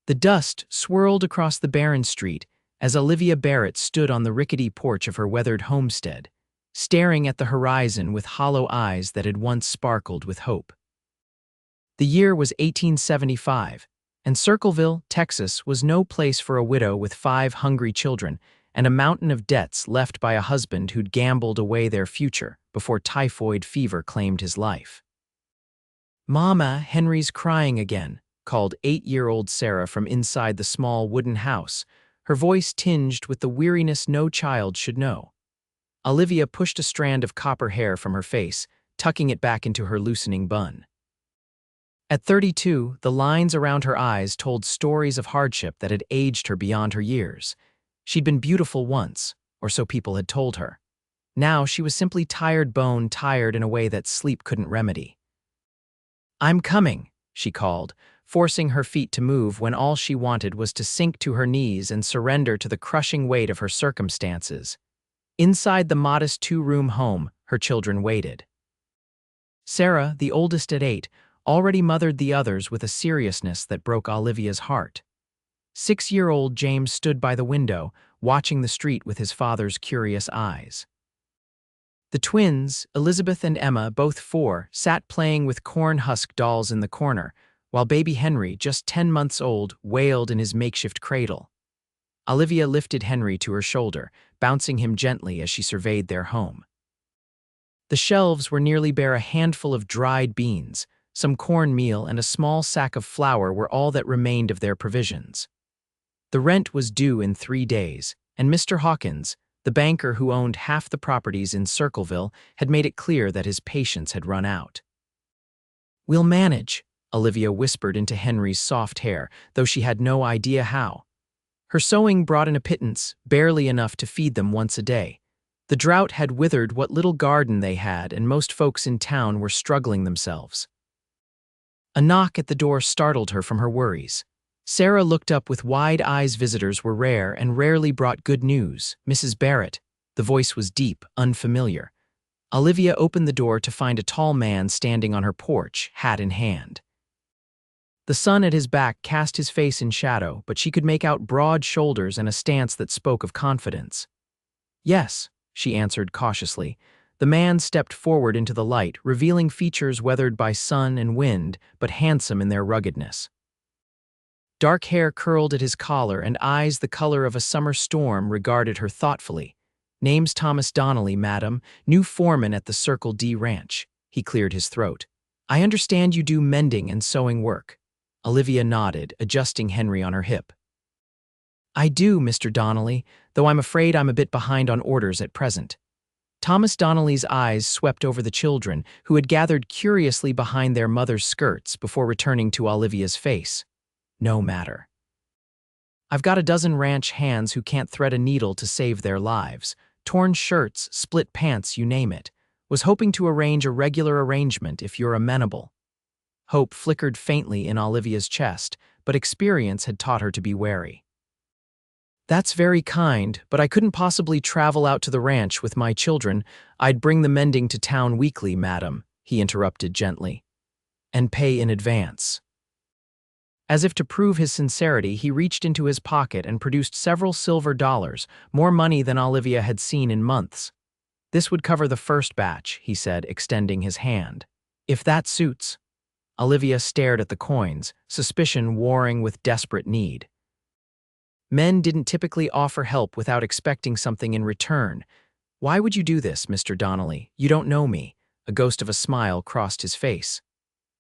The dust swirled across the barren street as Olivia Barrett stood on the rickety porch of her weathered homestead, staring at the horizon with hollow eyes that had once sparkled with hope. The year was 1875, and Circleville, Texas, was no place for a widow with 5 hungry children and a mountain of debts left by a husband who'd gambled away their future before typhoid fever claimed his life. "Mama, Henry's crying again," called 8-year-old Sarah from inside the small wooden house, her voice tinged with the weariness no child should know. Olivia pushed a strand of copper hair from her face, tucking it back into her loosening bun. At 32, the lines around her eyes told stories of hardship that had aged her beyond her years. She'd been beautiful once, or so people had told her. Now she was simply tired bone, tired in a way that sleep couldn't remedy. "I'm coming," she called, forcing her feet to move when all she wanted was to sink to her knees and surrender to the crushing weight of her circumstances. Inside the modest 2-room home, her children waited. Sarah, the oldest at 8, already mothered the others with a seriousness that broke Olivia's heart. 6-year-old James stood by the window, watching the street with his father's curious eyes. The twins, Elizabeth and Emma, both 4, sat playing with corn husk dolls in the corner, while baby Henry, just 10 months old, wailed in his makeshift cradle. Olivia lifted Henry to her shoulder, bouncing him gently as she surveyed their home. The shelves were nearly bare. A handful of dried beans, some cornmeal, and a small sack of flour were all that remained of their provisions. The rent was due in 3 days, and Mr. Hawkins, the banker who owned half the properties in Circleville, had made it clear that his patience had run out. "We'll manage," Olivia whispered into Henry's soft hair, though she had no idea how. Her sewing brought in a pittance, barely enough to feed them once a day. The drought had withered what little garden they had, and most folks in town were struggling themselves. A knock at the door startled her from her worries. Sarah looked up with wide eyes. Visitors were rare and rarely brought good news. "Mrs. Barrett." The voice was deep, unfamiliar. Olivia opened the door to find a tall man standing on her porch, hat in hand. The sun at his back cast his face in shadow, but she could make out broad shoulders and a stance that spoke of confidence. "Yes," she answered cautiously. The man stepped forward into the light, revealing features weathered by sun and wind, but handsome in their ruggedness. Dark hair curled at his collar, and eyes the color of a summer storm regarded her thoughtfully. "Name's Thomas Donnelly, madam, new foreman at the Circle D Ranch." He cleared his throat. "I understand you do mending and sewing work." Olivia nodded, adjusting Henry on her hip. "I do, Mr. Donnelly, though I'm afraid I'm a bit behind on orders at present." Thomas Donnelly's eyes swept over the children, who had gathered curiously behind their mother's skirts before returning to Olivia's face. "No matter. I've got a dozen ranch hands who can't thread a needle to save their lives. Torn shirts, split pants, you name it. Was hoping to arrange a regular arrangement if you're amenable." Hope flickered faintly in Olivia's chest, but experience had taught her to be wary. "That's very kind, but I couldn't possibly travel out to the ranch with my children. I'd bring the mending to town weekly, madam," he interrupted gently. "And pay in advance." As if to prove his sincerity, he reached into his pocket and produced several silver dollars, more money than Olivia had seen in months. "This would cover the first batch," he said, extending his hand. "If that suits." Olivia stared at the coins, suspicion warring with desperate need. Men didn't typically offer help without expecting something in return. "Why would you do this, Mr. Donnelly? You don't know me." A ghost of a smile crossed his face.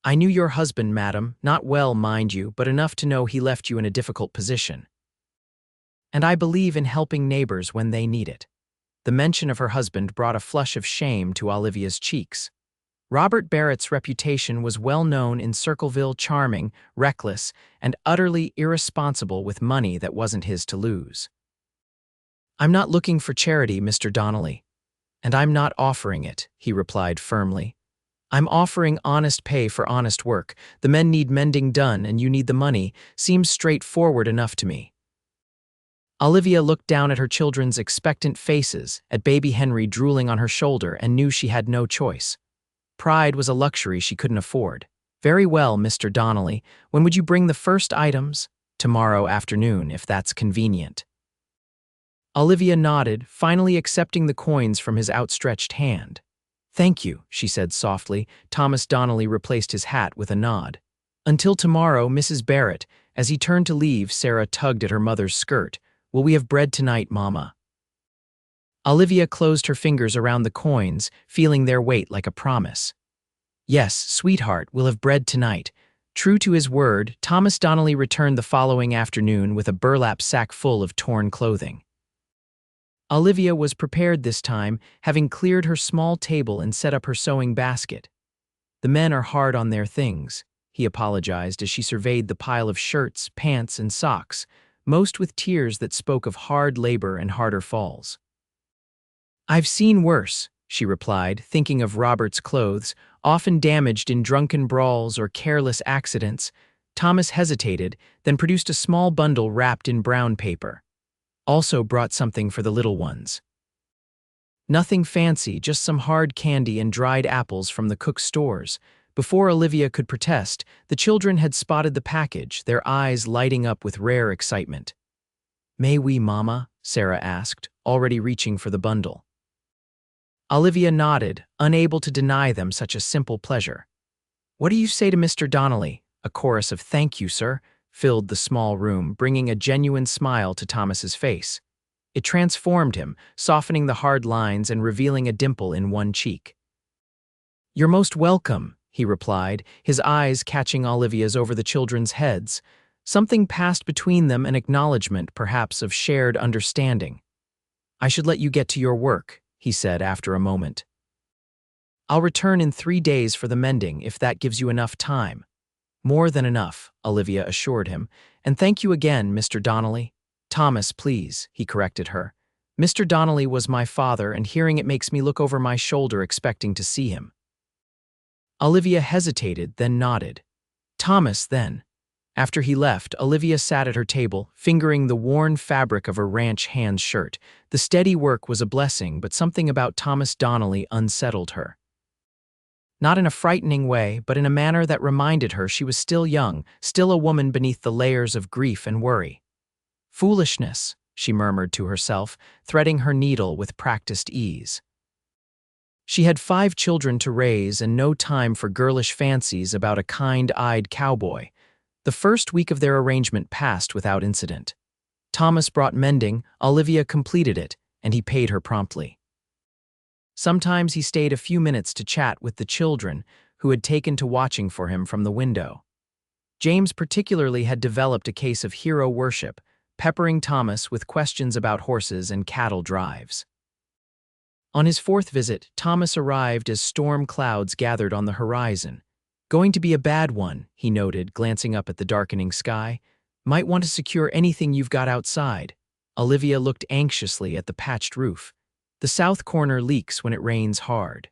"I knew your husband, madam, not well, mind you, but enough to know he left you in a difficult position. And I believe in helping neighbors when they need it." The mention of her husband brought a flush of shame to Olivia's cheeks. Robert Barrett's reputation was well known in Circleville: charming, reckless, and utterly irresponsible with money that wasn't his to lose. "I'm not looking for charity, Mr. Donnelly. And I'm not offering it," he replied firmly. "I'm offering honest pay for honest work. The men need mending done, and you need the money. Seems straightforward enough to me." Olivia looked down at her children's expectant faces, at baby Henry drooling on her shoulder, and knew she had no choice. Pride was a luxury she couldn't afford. "Very well, Mr. Donnelly. When would you bring the first items?" Tomorrow afternoon, if that's convenient. Olivia nodded, finally accepting the coins from his outstretched hand. Thank you, she said softly. Thomas Donnelly replaced his hat with a nod. Until tomorrow, Mrs. Barrett. As he turned to leave, Sarah tugged at her mother's skirt. Will we have bread tonight, Mama? Olivia closed her fingers around the coins, feeling their weight like a promise. Yes, sweetheart, we'll have bread tonight. True to his word, Thomas Donnelly returned the following afternoon with a burlap sack full of torn clothing. Olivia was prepared this time, having cleared her small table and set up her sewing basket. The men are hard on their things, he apologized as she surveyed the pile of shirts, pants, and socks, most with tears that spoke of hard labor and harder falls. I've seen worse, she replied, thinking of Robert's clothes, often damaged in drunken brawls or careless accidents. Thomas hesitated, then produced a small bundle wrapped in brown paper. Also brought something for the little ones. Nothing fancy, just some hard candy and dried apples from the cook's stores. Before Olivia could protest, the children had spotted the package, their eyes lighting up with rare excitement. May we, Mama? Sarah asked, already reaching for the bundle. Olivia nodded, unable to deny them such a simple pleasure. What do you say to Mr. Donnelly? A chorus of thank you, sir, filled the small room, bringing a genuine smile to Thomas's face. It transformed him, softening the hard lines and revealing a dimple in one cheek. You're most welcome, he replied, his eyes catching Olivia's over the children's heads. Something passed between them, an acknowledgement, perhaps, of shared understanding. I should let you get to your work, he said after a moment. I'll return in 3 days for the mending, if that gives you enough time. More than enough, Olivia assured him. And thank you again, Mr. Donnelly. Thomas, please, he corrected her. Mr. Donnelly was my father, and hearing it makes me look over my shoulder expecting to see him. Olivia hesitated, then nodded. Thomas, then. After he left, Olivia sat at her table, fingering the worn fabric of her ranch hand's shirt. The steady work was a blessing, but something about Thomas Donnelly unsettled her. Not in a frightening way, but in a manner that reminded her she was still young, still a woman beneath the layers of grief and worry. Foolishness, she murmured to herself, threading her needle with practiced ease. She had 5 children to raise and no time for girlish fancies about a kind-eyed cowboy. The first week of their arrangement passed without incident. Thomas brought mending, Olivia completed it, and he paid her promptly. Sometimes he stayed a few minutes to chat with the children, who had taken to watching for him from the window. James particularly had developed a case of hero worship, peppering Thomas with questions about horses and cattle drives. On his 4th visit, Thomas arrived as storm clouds gathered on the horizon. Going to be a bad one, he noted, glancing up at the darkening sky. Might want to secure anything you've got outside. Olivia looked anxiously at the patched roof. The south corner leaks when it rains hard.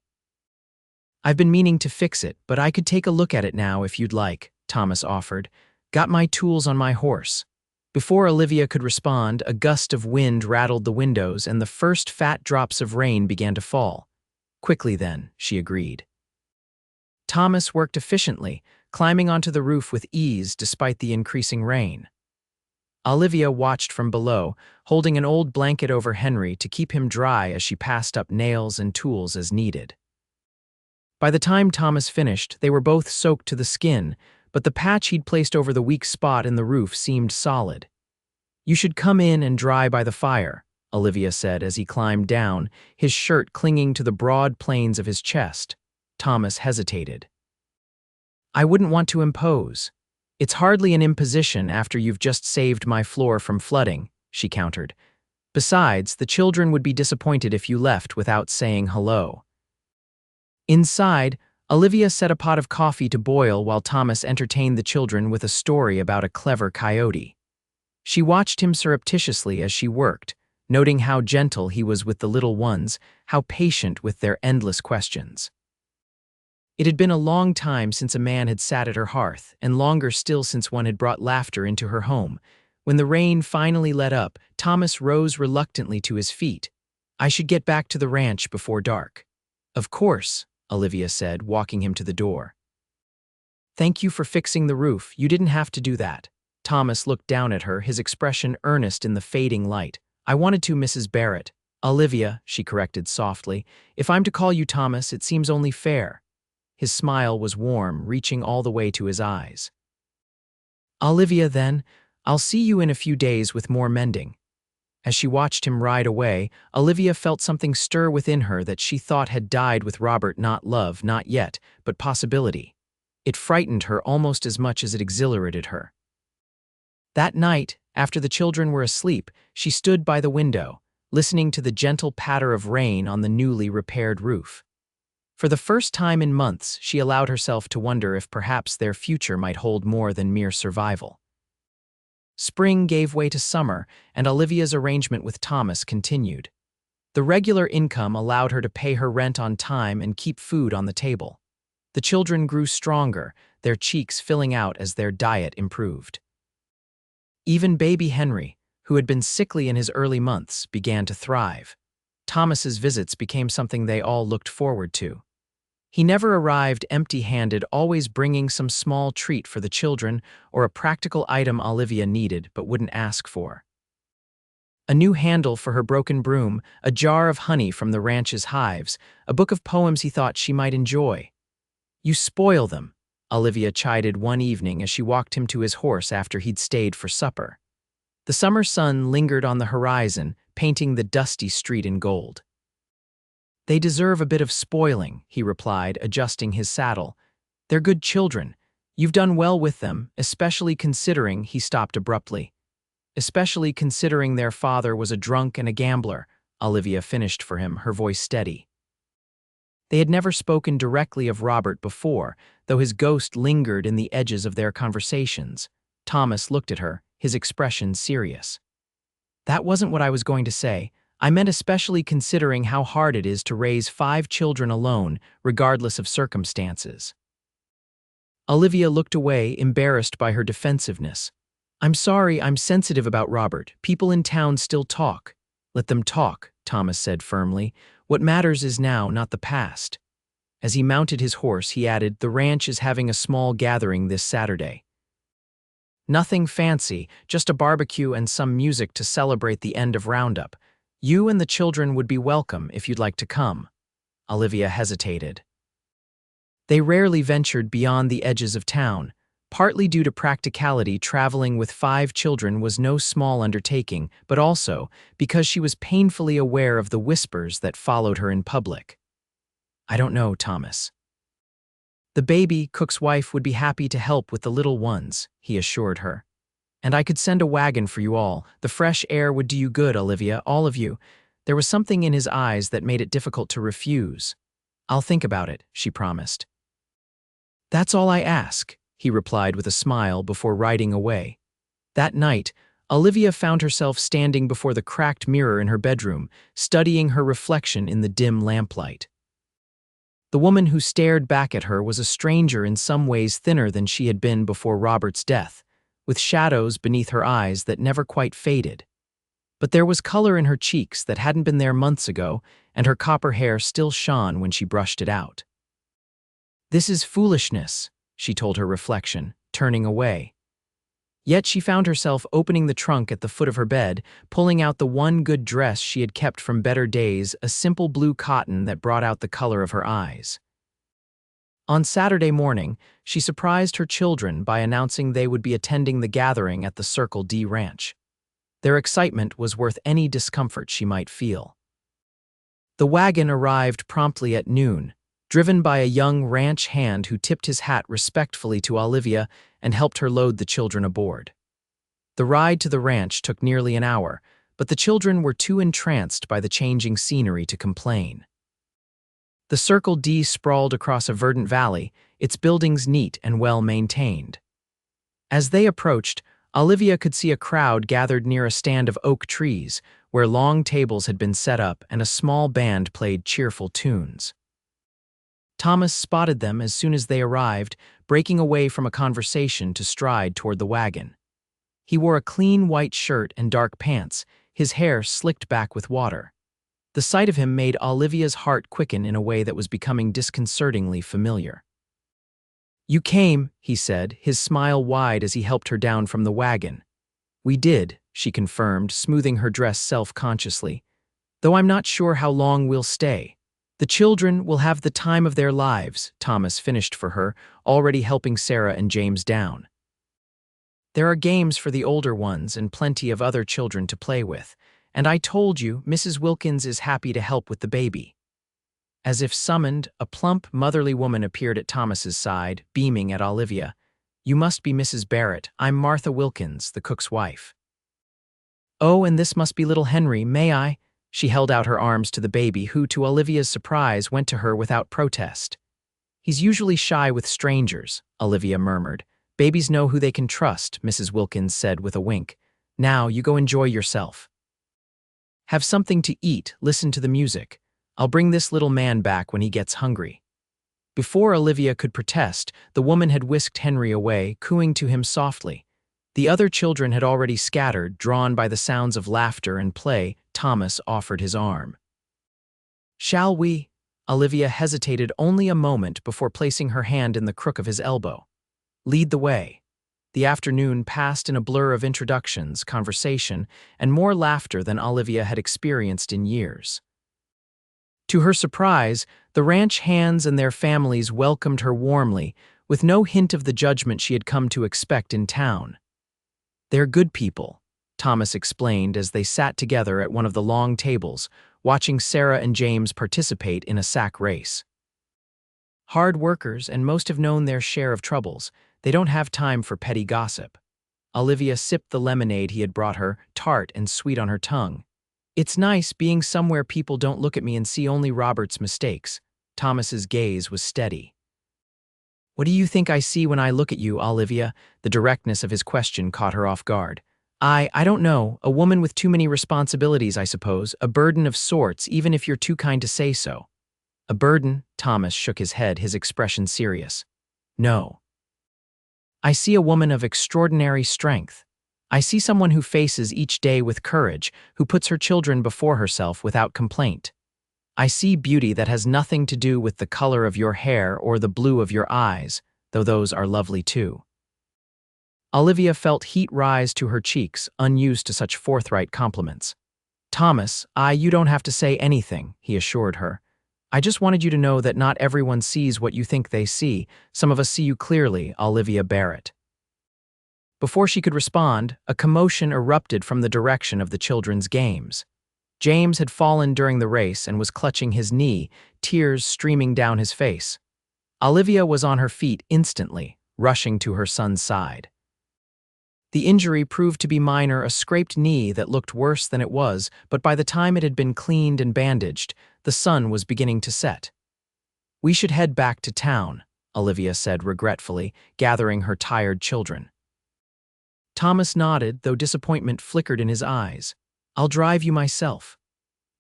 I've been meaning to fix it, but I could take a look at it now if you'd like, Thomas offered. Got my tools on my horse. Before Olivia could respond, a gust of wind rattled the windows and the first fat drops of rain began to fall. Quickly then, she agreed. Thomas worked efficiently, climbing onto the roof with ease despite the increasing rain. Olivia watched from below, holding an old blanket over Henry to keep him dry as she passed up nails and tools as needed. By the time Thomas finished, they were both soaked to the skin, but the patch he'd placed over the weak spot in the roof seemed solid. You should come in and dry by the fire, Olivia said as he climbed down, his shirt clinging to the broad planes of his chest. Thomas hesitated. I wouldn't want to impose. It's hardly an imposition after you've just saved my floor from flooding, she countered. Besides, the children would be disappointed if you left without saying hello. Inside, Olivia set a pot of coffee to boil while Thomas entertained the children with a story about a clever coyote. She watched him surreptitiously as she worked, noting how gentle he was with the little ones, how patient with their endless questions. It had been a long time since a man had sat at her hearth, and longer still since one had brought laughter into her home. When the rain finally let up, Thomas rose reluctantly to his feet. I should get back to the ranch before dark. Of course, Olivia said, walking him to the door. Thank you for fixing the roof. You didn't have to do that. Thomas looked down at her, his expression earnest in the fading light. "I wanted to, Mrs. Barrett." "Olivia," she corrected softly. "If I'm to call you Thomas, it seems only fair." His smile was warm, reaching all the way to his eyes. "Olivia, then. I'll see you in a few days with more mending." As she watched him ride away, Olivia felt something stir within her that she thought had died with Robert, not love, not yet, but possibility. It frightened her almost as much as it exhilarated her. That night, after the children were asleep, she stood by the window, listening to the gentle patter of rain on the newly repaired roof. For the first time in months, she allowed herself to wonder if perhaps their future might hold more than mere survival. Spring gave way to summer, and Olivia's arrangement with Thomas continued. The regular income allowed her to pay her rent on time and keep food on the table. The children grew stronger, their cheeks filling out as their diet improved. Even baby Henry, who had been sickly in his early months, began to thrive. Thomas's visits became something they all looked forward to. He never arrived empty-handed, always bringing some small treat for the children or a practical item Olivia needed but wouldn't ask for. A new handle for her broken broom, a jar of honey from the ranch's hives, a book of poems he thought she might enjoy. "You spoil them," Olivia chided one evening as she walked him to his horse after he'd stayed for supper. The summer sun lingered on the horizon, painting the dusty street in gold. "They deserve a bit of spoiling," he replied, adjusting his saddle. "They're good children. You've done well with them, especially considering," he stopped abruptly. "Especially considering their father was a drunk and a gambler," Olivia finished for him, her voice steady. They had never spoken directly of Robert before, though his ghost lingered in the edges of their conversations. Thomas looked at her, his expression serious. "That wasn't what I was going to say. I meant especially considering how hard it is to raise 5 children alone, regardless of circumstances." Olivia looked away, embarrassed by her defensiveness. "I'm sorry, I'm sensitive about Robert. People in town still talk." "Let them talk," Thomas said firmly. "What matters is now, not the past." As he mounted his horse, he added, "The ranch is having a small gathering this Saturday. Nothing fancy, just a barbecue and some music to celebrate the end of Roundup. You and the children would be welcome if you'd like to come." Olivia hesitated. They rarely ventured beyond the edges of town. Partly due to practicality, traveling with 5 children was no small undertaking, but also because she was painfully aware of the whispers that followed her in public. "I don't know, Thomas." "The baby, Cook's wife, would be happy to help with the little ones," he assured her. "And I could send a wagon for you all. The fresh air would do you good, Olivia, all of you." There was something in his eyes that made it difficult to refuse. "I'll think about it," she promised. "That's all I ask," he replied with a smile before riding away. That night, Olivia found herself standing before the cracked mirror in her bedroom, studying her reflection in the dim lamplight. The woman who stared back at her was a stranger, in some ways thinner than she had been before Robert's death, with shadows beneath her eyes that never quite faded. But there was color in her cheeks that hadn't been there months ago, and her copper hair still shone when she brushed it out. "This is foolishness," she told her reflection, turning away. Yet she found herself opening the trunk at the foot of her bed, pulling out the one good dress she had kept from better days, a simple blue cotton that brought out the color of her eyes. On Saturday morning, she surprised her children by announcing they would be attending the gathering at the Circle D Ranch. Their excitement was worth any discomfort she might feel. The wagon arrived promptly at noon, driven by a young ranch hand who tipped his hat respectfully to Olivia and helped her load the children aboard. The ride to the ranch took nearly an hour, but the children were too entranced by the changing scenery to complain. The Circle D sprawled across a verdant valley, its buildings neat and well-maintained. As they approached, Olivia could see a crowd gathered near a stand of oak trees, where long tables had been set up and a small band played cheerful tunes. Thomas spotted them as soon as they arrived, breaking away from a conversation to stride toward the wagon. He wore a clean white shirt and dark pants, his hair slicked back with water. The sight of him made Olivia's heart quicken in a way that was becoming disconcertingly familiar. "You came," he said, his smile wide as he helped her down from the wagon. "We did," she confirmed, smoothing her dress self-consciously. "Though I'm not sure how long we'll stay. The children will have the time of their lives," Thomas finished for her, already helping Sarah and James down. "There are games for the older ones and plenty of other children to play with. And I told you, Mrs. Wilkins is happy to help with the baby." As if summoned, a plump, motherly woman appeared at Thomas's side, beaming at Olivia. "You must be Mrs. Barrett. I'm Martha Wilkins, the cook's wife." "Oh, and this must be little Henry, may I?" She held out her arms to the baby, who, to Olivia's surprise, went to her without protest. "He's usually shy with strangers," Olivia murmured. "Babies know who they can trust," Mrs. Wilkins said with a wink. "Now, you go enjoy yourself. Have something to eat, listen to the music. I'll bring this little man back when he gets hungry." Before Olivia could protest, the woman had whisked Henry away, cooing to him softly. The other children had already scattered, drawn by the sounds of laughter and play. Thomas offered his arm. "Shall we?" Olivia hesitated only a moment before placing her hand in the crook of his elbow. "Lead the way." The afternoon passed in a blur of introductions, conversation, and more laughter than Olivia had experienced in years. To her surprise, the ranch hands and their families welcomed her warmly, with no hint of the judgment she had come to expect in town. "They're good people," Thomas explained as they sat together at one of the long tables, watching Sarah and James participate in a sack race. "Hard workers, and most have known their share of troubles. They don't have time for petty gossip." Olivia sipped the lemonade he had brought her, tart and sweet on her tongue. "It's nice being somewhere people don't look at me and see only Robert's mistakes." Thomas's gaze was steady. "What do you think I see when I look at you, Olivia?" The directness of his question caught her off guard. I don't know. A woman with too many responsibilities, I suppose. A burden of sorts, even if you're too kind to say so." "A burden?" Thomas shook his head, his expression serious. "No. I see a woman of extraordinary strength. I see someone who faces each day with courage, who puts her children before herself without complaint. I see beauty that has nothing to do with the color of your hair or the blue of your eyes, though those are lovely too." Olivia felt heat rise to her cheeks, unused to such forthright compliments. "Thomas, you don't have to say anything," he assured her. "I just wanted you to know that not everyone sees what you think they see. Some of us see you clearly, Olivia Barrett." Before she could respond, a commotion erupted from the direction of the children's games. James had fallen during the race and was clutching his knee, tears streaming down his face. Olivia was on her feet instantly, rushing to her son's side. The injury proved to be minor, a scraped knee that looked worse than it was, but by the time it had been cleaned and bandaged, the sun was beginning to set. "We should head back to town," Olivia said regretfully, gathering her tired children. Thomas nodded, though disappointment flickered in his eyes. "I'll drive you myself."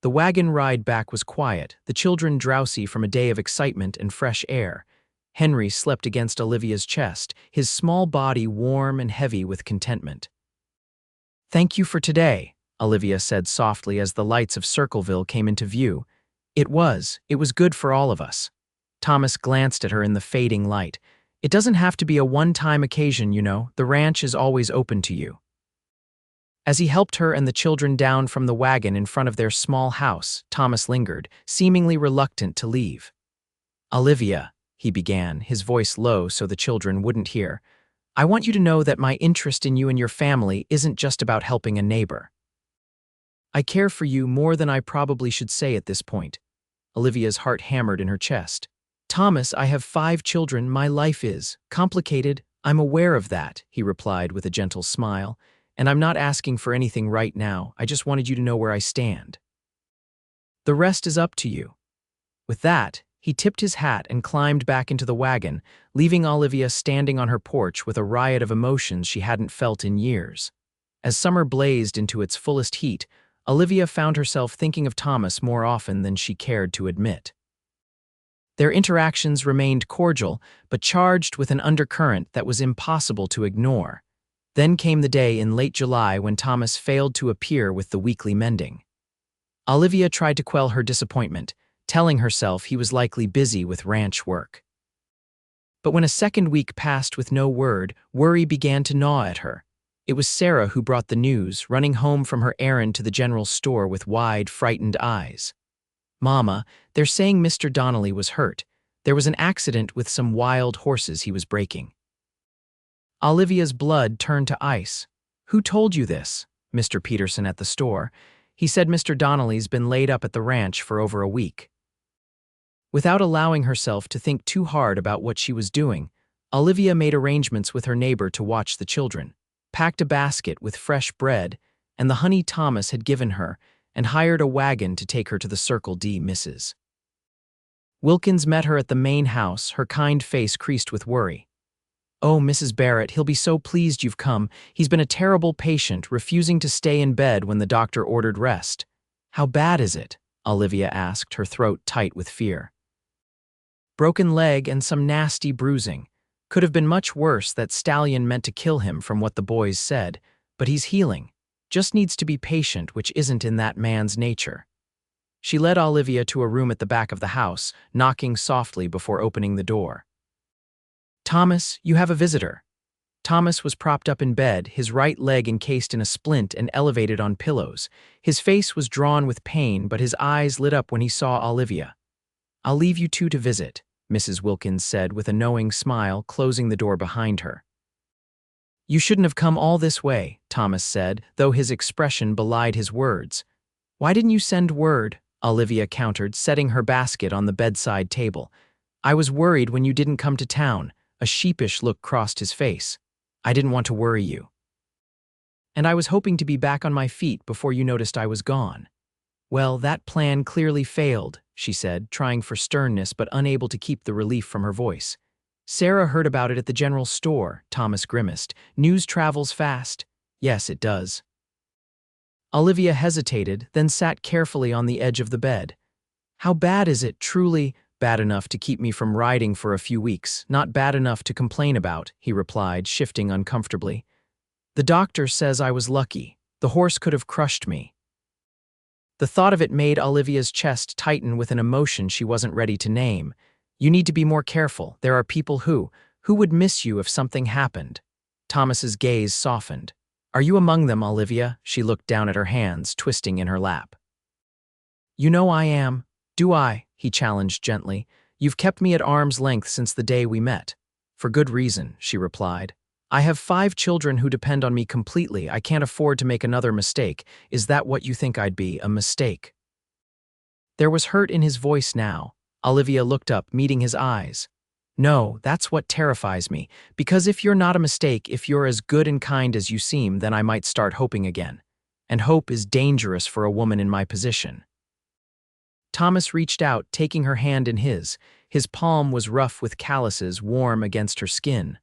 The wagon ride back was quiet, the children drowsy from a day of excitement and fresh air. Henry slept against Olivia's chest, his small body warm and heavy with contentment. "Thank you for today," Olivia said softly as the lights of Circleville came into view. It was good for all of us." Thomas glanced at her in the fading light. "It doesn't have to be a one-time occasion, you know. The ranch is always open to you." As he helped her and the children down from the wagon in front of their small house, Thomas lingered, seemingly reluctant to leave. "Olivia," he began, his voice low so the children wouldn't hear, "I want you to know that my interest in you and your family isn't just about helping a neighbor. I care for you more than I probably should say at this point." Olivia's heart hammered in her chest. "Thomas, I have 5 children. My life is complicated. I'm aware of that," he replied with a gentle smile. "And I'm not asking for anything right now. I just wanted you to know where I stand. The rest is up to you." With that, he tipped his hat and climbed back into the wagon, leaving Olivia standing on her porch with a riot of emotions she hadn't felt in years. As summer blazed into its fullest heat, Olivia found herself thinking of Thomas more often than she cared to admit. Their interactions remained cordial, but charged with an undercurrent that was impossible to ignore. Then came the day in late July when Thomas failed to appear with the weekly mending. Olivia tried to quell her disappointment, telling herself he was likely busy with ranch work. But when a second week passed with no word, worry began to gnaw at her. It was Sarah who brought the news, running home from her errand to the general store with wide, frightened eyes. "Mama, they're saying Mr. Donnelly was hurt. There was an accident with some wild horses he was breaking." Olivia's blood turned to ice. "Who told you this?" Mr. Peterson at the store. "He said Mr. Donnelly's been laid up at the ranch for over a week." Without allowing herself to think too hard about what she was doing, Olivia made arrangements with her neighbor to watch the children, packed a basket with fresh bread and the honey Thomas had given her, and hired a wagon to take her to the Circle D Mrs. Wilkins met her at the main house, her kind face creased with worry. "Oh, Mrs. Barrett, he'll be so pleased you've come. He's been a terrible patient, refusing to stay in bed when the doctor ordered rest." "How bad is it?" Olivia asked, her throat tight with fear. "Broken leg and some nasty bruising. Could have been much worse. That stallion meant to kill him from what the boys said, but he's healing. Just needs to be patient, which isn't in that man's nature." She led Olivia to a room at the back of the house, knocking softly before opening the door. "Thomas, you have a visitor." Thomas was propped up in bed, his right leg encased in a splint and elevated on pillows. His face was drawn with pain, but his eyes lit up when he saw Olivia. "I'll leave you two to visit," Mrs. Wilkins said with a knowing smile, closing the door behind her. "You shouldn't have come all this way," Thomas said, though his expression belied his words. "Why didn't you send word?" Olivia countered, setting her basket on the bedside table. "I was worried when you didn't come to town." A sheepish look crossed his face. "I didn't want to worry you. And I was hoping to be back on my feet before you noticed I was gone." "Well, that plan clearly failed," she said, trying for sternness but unable to keep the relief from her voice. "Sarah heard about it at the general store," Thomas grimaced. "News travels fast." "Yes, it does." Olivia hesitated, then sat carefully on the edge of the bed. "How bad is it, truly?" "Bad enough to keep me from riding for a few weeks, not bad enough to complain about," he replied, shifting uncomfortably. "The doctor says I was lucky. The horse could have crushed me." The thought of it made Olivia's chest tighten with an emotion she wasn't ready to name. "You need to be more careful. There are people who would miss you if something happened." Thomas's gaze softened. "Are you among them, Olivia?" She looked down at her hands, twisting in her lap. "You know I am." "Do I?" he challenged gently. "You've kept me at arm's length since the day we met." "For good reason," she replied. "I have 5 children who depend on me completely. I can't afford to make another mistake. Is that what you think I'd be, a mistake?" There was hurt in his voice now. Olivia looked up, meeting his eyes. "No, that's what terrifies me. Because if you're not a mistake, if you're as good and kind as you seem, then I might start hoping again. And hope is dangerous for a woman in my position." Thomas reached out, taking her hand in his. His palm was rough with calluses, warm against her skin.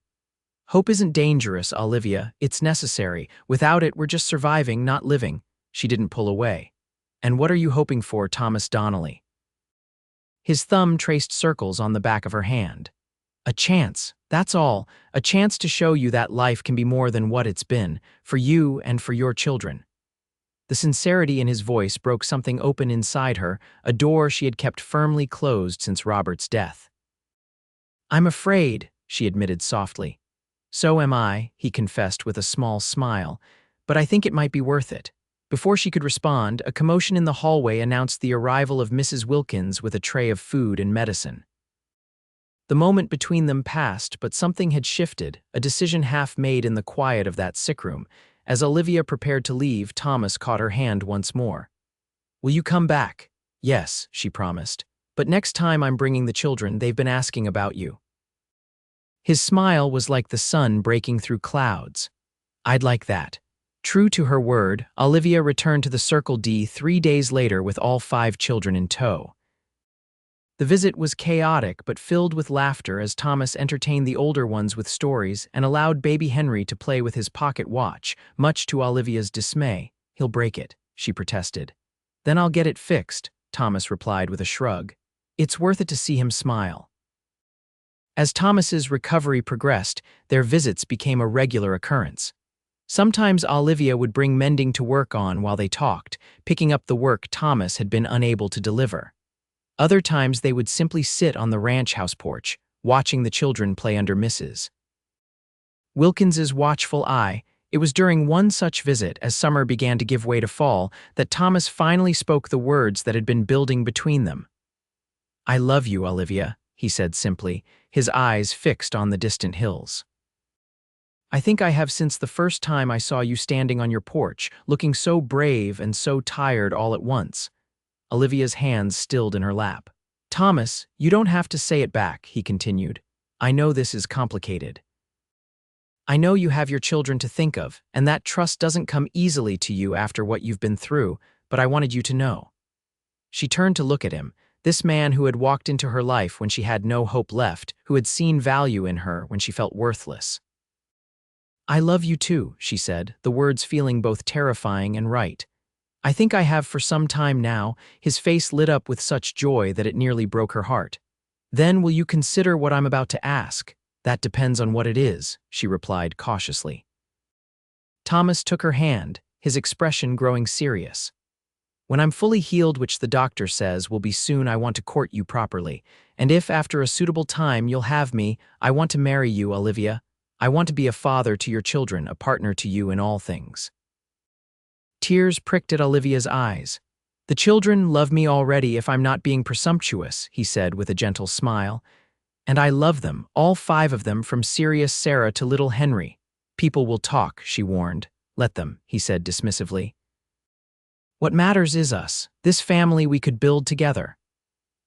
"Hope isn't dangerous, Olivia. It's necessary. Without it, we're just surviving, not living." She didn't pull away. "And what are you hoping for, Thomas Donnelly?" His thumb traced circles on the back of her hand. "A chance, that's all. A chance to show you that life can be more than what it's been, for you and for your children." The sincerity in his voice broke something open inside her, a door she had kept firmly closed since Robert's death. "I'm afraid," she admitted softly. "So am I," he confessed with a small smile, "but I think it might be worth it." Before she could respond, a commotion in the hallway announced the arrival of Mrs. Wilkins with a tray of food and medicine. The moment between them passed, but something had shifted, a decision half made in the quiet of that sick room. As Olivia prepared to leave, Thomas caught her hand once more. "Will you come back?" "Yes," she promised. "But next time I'm bringing the children, they've been asking about you." His smile was like the sun breaking through clouds. "I'd like that." True to her word, Olivia returned to the Circle D 3 days later with all 5 children in tow. The visit was chaotic but filled with laughter as Thomas entertained the older ones with stories and allowed baby Henry to play with his pocket watch, much to Olivia's dismay. "He'll break it," she protested. "Then I'll get it fixed," Thomas replied with a shrug. "It's worth it to see him smile." As Thomas's recovery progressed, their visits became a regular occurrence. Sometimes Olivia would bring mending to work on while they talked, picking up the work Thomas had been unable to deliver. Other times they would simply sit on the ranch house porch, watching the children play under Mrs. Wilkins's watchful eye. It was during one such visit, as summer began to give way to fall, that Thomas finally spoke the words that had been building between them. "I love you, Olivia," he said simply, his eyes fixed on the distant hills. "I think I have since the first time I saw you standing on your porch, looking so brave and so tired all at once." Olivia's hands stilled in her lap. "Thomas, you don't have to say it back," he continued. "I know this is complicated. I know you have your children to think of, and that trust doesn't come easily to you after what you've been through, but I wanted you to know." She turned to look at him, this man who had walked into her life when she had no hope left, who had seen value in her when she felt worthless. "I love you too," she said, the words feeling both terrifying and right. "I think I have for some time now." His face lit up with such joy that it nearly broke her heart. "Then will you consider what I'm about to ask?" "That depends on what it is," she replied cautiously. Thomas took her hand, his expression growing serious. "When I'm fully healed, which the doctor says will be soon, I want to court you properly. And if, after a suitable time, you'll have me, I want to marry you, Olivia. I want to be a father to your children, a partner to you in all things." Tears pricked at Olivia's eyes. "The children love me already if I'm not being presumptuous," he said with a gentle smile. "And I love them, all 5 of them, from serious Sarah to little Henry." "People will talk," she warned. "Let them," he said dismissively. "What matters is us, this family we could build together."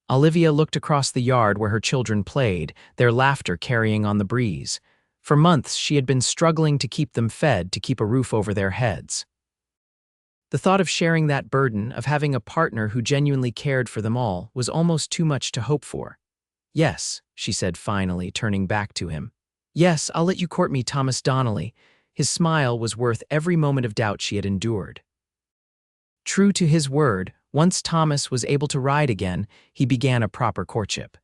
Olivia looked across the yard where her children played, their laughter carrying on the breeze. For months she had been struggling to keep them fed, to keep a roof over their heads. The thought of sharing that burden, of having a partner who genuinely cared for them all, was almost too much to hope for. "Yes," she said finally, turning back to him. "Yes, I'll let you court me, Thomas Donnelly." His smile was worth every moment of doubt she had endured. True to his word, once Thomas was able to ride again, he began a proper courtship.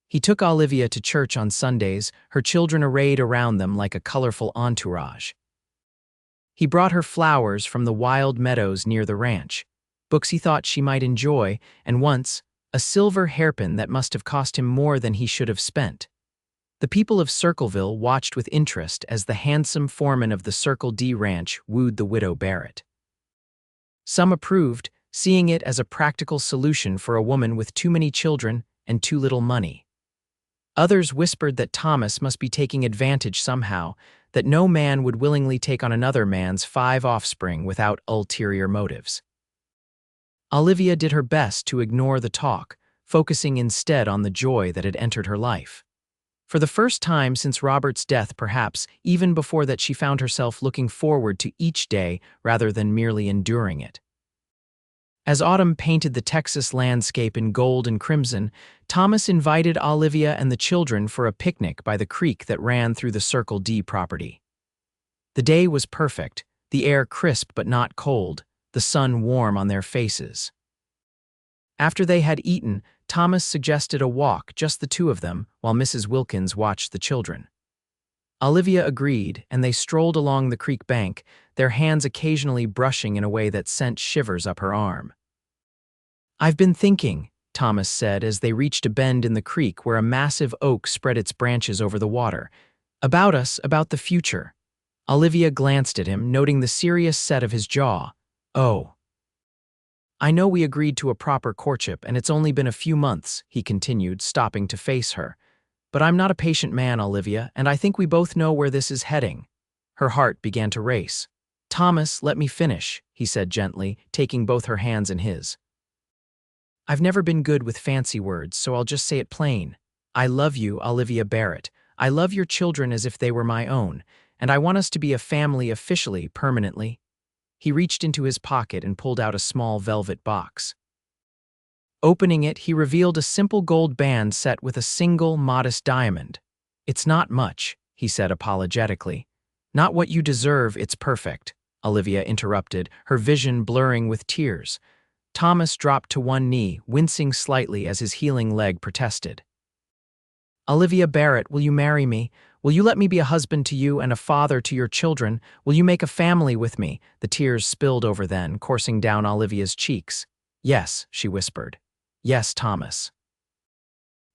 He took Olivia to church on Sundays, her children arrayed around them like a colorful entourage. He brought her flowers from the wild meadows near the ranch, books he thought she might enjoy, and once, a silver hairpin that must have cost him more than he should have spent. The people of Circleville watched with interest as the handsome foreman of the Circle D Ranch wooed the widow Barrett. Some approved, seeing it as a practical solution for a woman with too many children and too little money. Others whispered that Thomas must be taking advantage somehow, that no man would willingly take on another man's 5 offspring without ulterior motives. Olivia did her best to ignore the talk, focusing instead on the joy that had entered her life. For the first time since Robert's death, perhaps, even before that, she found herself looking forward to each day rather than merely enduring it. As autumn painted the Texas landscape in gold and crimson, Thomas invited Olivia and the children for a picnic by the creek that ran through the Circle D property. The day was perfect, the air crisp but not cold, the sun warm on their faces. After they had eaten, Thomas suggested a walk, just the 2 of them, while Mrs. Wilkins watched the children. Olivia agreed, and they strolled along the creek bank, their hands occasionally brushing in a way that sent shivers up her arm. "I've been thinking," Thomas said as they reached a bend in the creek where a massive oak spread its branches over the water, "about us, about the future." Olivia glanced at him, noting the serious set of his jaw. "Oh. I know we agreed to a proper courtship, and it's only been a few months," he continued, stopping to face her. "But I'm not a patient man, Olivia, and I think we both know where this is heading." Her heart began to race. "Thomas, let me finish," he said gently, taking both her hands in his. "I've never been good with fancy words, so I'll just say it plain. I love you, Olivia Barrett. I love your children as if they were my own, and I want us to be a family officially, permanently." He reached into his pocket and pulled out a small velvet box. Opening it, he revealed a simple gold band set with a single, modest diamond. "It's not much," he said apologetically. "Not what you deserve, it's perfect," Olivia interrupted, her vision blurring with tears. Thomas dropped to one knee, wincing slightly as his healing leg protested. "Olivia Barrett, will you marry me? Will you let me be a husband to you and a father to your children? Will you make a family with me?" The tears spilled over then, coursing down Olivia's cheeks. "Yes," she whispered. "Yes, Thomas."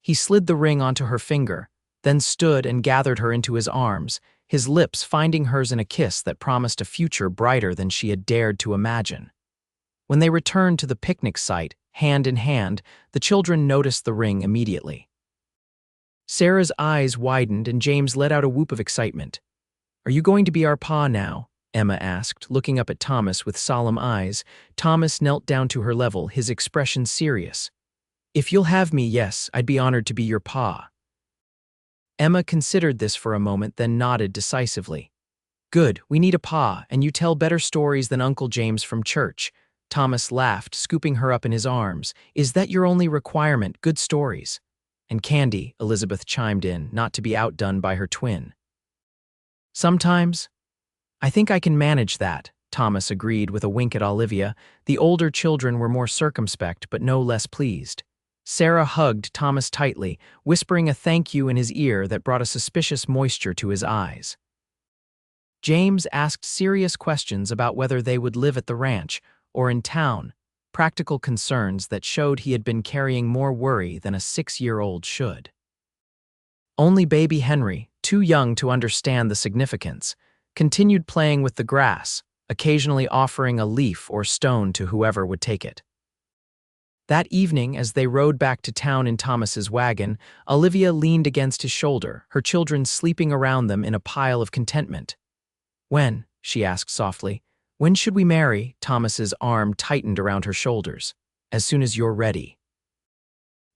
He slid the ring onto her finger, then stood and gathered her into his arms, his lips finding hers in a kiss that promised a future brighter than she had dared to imagine. When they returned to the picnic site, hand in hand, the children noticed the ring immediately. Sarah's eyes widened and James let out a whoop of excitement. "Are you going to be our pa now?" Emma asked, looking up at Thomas with solemn eyes. Thomas knelt down to her level, his expression serious. "If you'll have me, yes, I'd be honored to be your pa." Emma considered this for a moment, then nodded decisively. "Good, we need a pa, and you tell better stories than Uncle James from church." Thomas laughed, scooping her up in his arms. "Is that your only requirement, good stories?" "And candy," Elizabeth chimed in, not to be outdone by her twin. "Sometimes? I think I can manage that," Thomas agreed with a wink at Olivia. The older children were more circumspect, but no less pleased. Sarah hugged Thomas tightly, whispering a thank you in his ear that brought a suspicious moisture to his eyes. James asked serious questions about whether they would live at the ranch or in town, practical concerns that showed he had been carrying more worry than a 6-year-old should. Only baby Henry, too young to understand the significance, continued playing with the grass, occasionally offering a leaf or stone to whoever would take it. That evening, as they rode back to town in Thomas's wagon, Olivia leaned against his shoulder, her children sleeping around them in a pile of contentment. "When?" she asked softly. "When should we marry?" Thomas's arm tightened around her shoulders. "As soon as you're ready."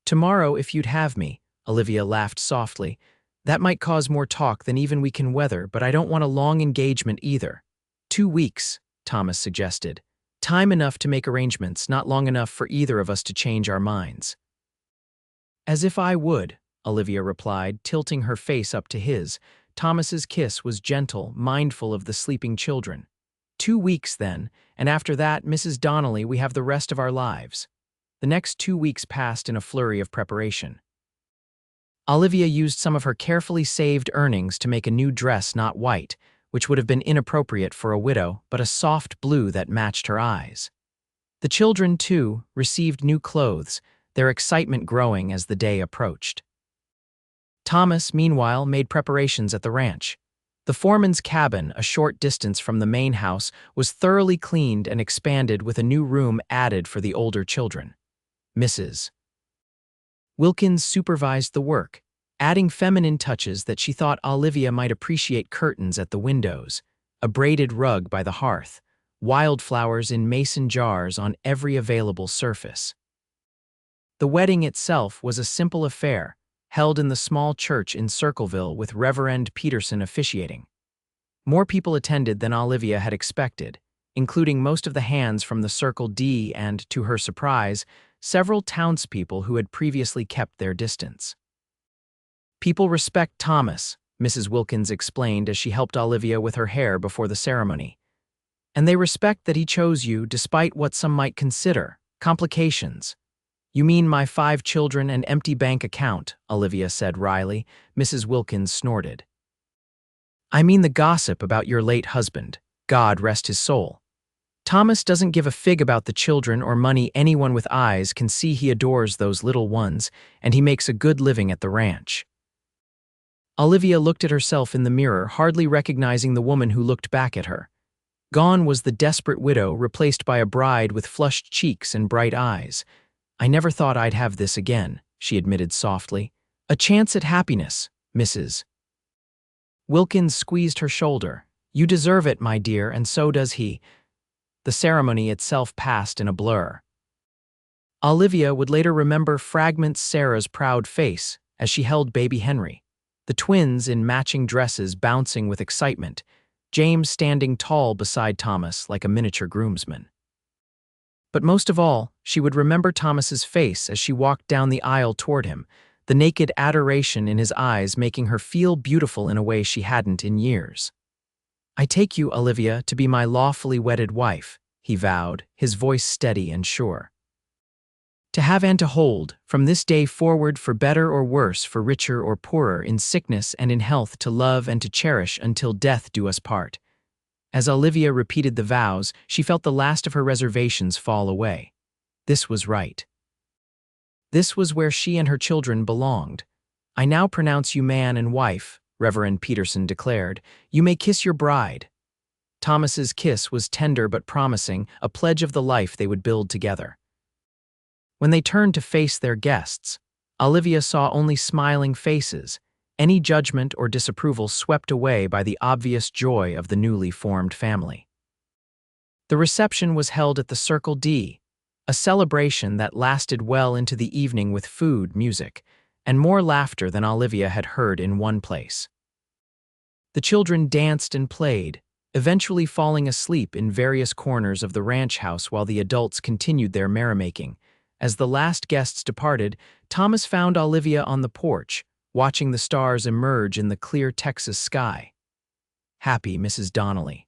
"Tomorrow, if you'd have me," Olivia laughed softly. "That might cause more talk than even we can weather, but I don't want a long engagement either." 2 weeks, Thomas suggested. "Time enough to make arrangements, not long enough for either of us to change our minds." "As if I would," Olivia replied, tilting her face up to his. Thomas's kiss was gentle, mindful of the sleeping children. 2 weeks, then, and after that, Mrs. Donnelly, we have the rest of our lives." The next 2 weeks passed in a flurry of preparation. Olivia used some of her carefully saved earnings to make a new dress, not white, which would have been inappropriate for a widow, but a soft blue that matched her eyes. The children, too, received new clothes, their excitement growing as the day approached. Thomas, meanwhile, made preparations at the ranch. The foreman's cabin, a short distance from the main house, was thoroughly cleaned and expanded with a new room added for the older children. Mrs. Wilkins supervised the work, adding feminine touches that she thought Olivia might appreciate: curtains at the windows, a braided rug by the hearth, wildflowers in mason jars on every available surface. The wedding itself was a simple affair, held in the small church in Circleville with Reverend Peterson officiating. More people attended than Olivia had expected, including most of the hands from the Circle D and, to her surprise, several townspeople who had previously kept their distance. "People respect Thomas," Mrs. Wilkins explained as she helped Olivia with her hair before the ceremony. "And they respect that he chose you despite what some might consider complications." "You mean my 5 children and empty bank account," Olivia said wryly. Mrs. Wilkins snorted. "I mean the gossip about your late husband. God rest his soul. Thomas doesn't give a fig about the children or money. Anyone with eyes can see he adores those little ones, and he makes a good living at the ranch." Olivia looked at herself in the mirror, hardly recognizing the woman who looked back at her. Gone was the desperate widow, replaced by a bride with flushed cheeks and bright eyes. "I never thought I'd have this again," she admitted softly. "A chance at happiness, Mrs. Wilkins squeezed her shoulder. "You deserve it, my dear, and so does he." The ceremony itself passed in a blur. Olivia would later remember fragments Sarah's proud face as she held baby Henry, the twins in matching dresses bouncing with excitement, James standing tall beside Thomas like a miniature groomsman. But most of all, she would remember Thomas's face as she walked down the aisle toward him, the naked adoration in his eyes making her feel beautiful in a way she hadn't in years. "I take you, Olivia, to be my lawfully wedded wife," he vowed, his voice steady and sure. "To have and to hold, from this day forward, for better or worse, for richer or poorer, in sickness and in health, to love and to cherish until death do us part." As Olivia repeated the vows, she felt the last of her reservations fall away. This was right. This was where she and her children belonged. "I now pronounce you man and wife," Reverend Peterson declared. "You may kiss your bride." Thomas's kiss was tender but promising, a pledge of the life they would build together. When they turned to face their guests, Olivia saw only smiling faces, any judgment or disapproval swept away by the obvious joy of the newly formed family. The reception was held at the Circle D, a celebration that lasted well into the evening with food, music, and more laughter than Olivia had heard in one place. The children danced and played, eventually falling asleep in various corners of the ranch house while the adults continued their merrymaking. As the last guests departed, Thomas found Olivia on the porch, watching the stars emerge in the clear Texas sky. "Happy, Mrs. Donnelly?"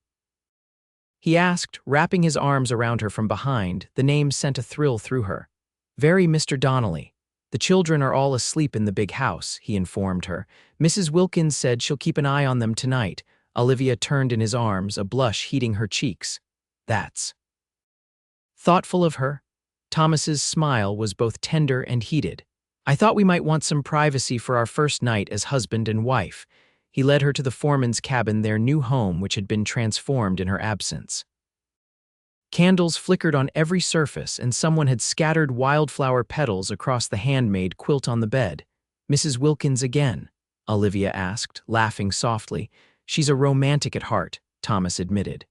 he asked, wrapping his arms around her from behind. The name sent a thrill through her. "Very, Mr. Donnelly. The children are all asleep in the big house," he informed her. "Mrs. Wilkins said she'll keep an eye on them tonight." Olivia turned in his arms, a blush heating her cheeks. "That's thoughtful of her." Thomas's smile was both tender and heated. "I thought we might want some privacy for our first night as husband and wife." He led her to the foreman's cabin, their new home which had been transformed in her absence. Candles flickered on every surface, and someone had scattered wildflower petals across the handmade quilt on the bed. "Mrs. Wilkins again?" Olivia asked, laughing softly. "She's a romantic at heart," Thomas admitted,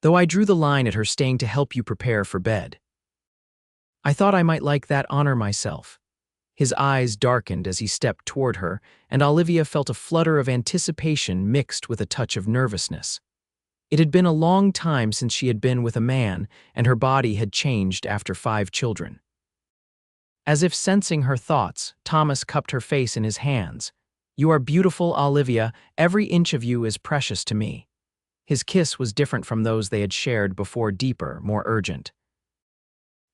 "though I drew the line at her staying to help you prepare for bed. I thought I might like that honor myself." His eyes darkened as he stepped toward her, and Olivia felt a flutter of anticipation mixed with a touch of nervousness. It had been a long time since she had been with a man, and her body had changed after 5 children. As if sensing her thoughts, Thomas cupped her face in his hands. "You are beautiful, Olivia. Every inch of you is precious to me." His kiss was different from those they had shared before, deeper, more urgent.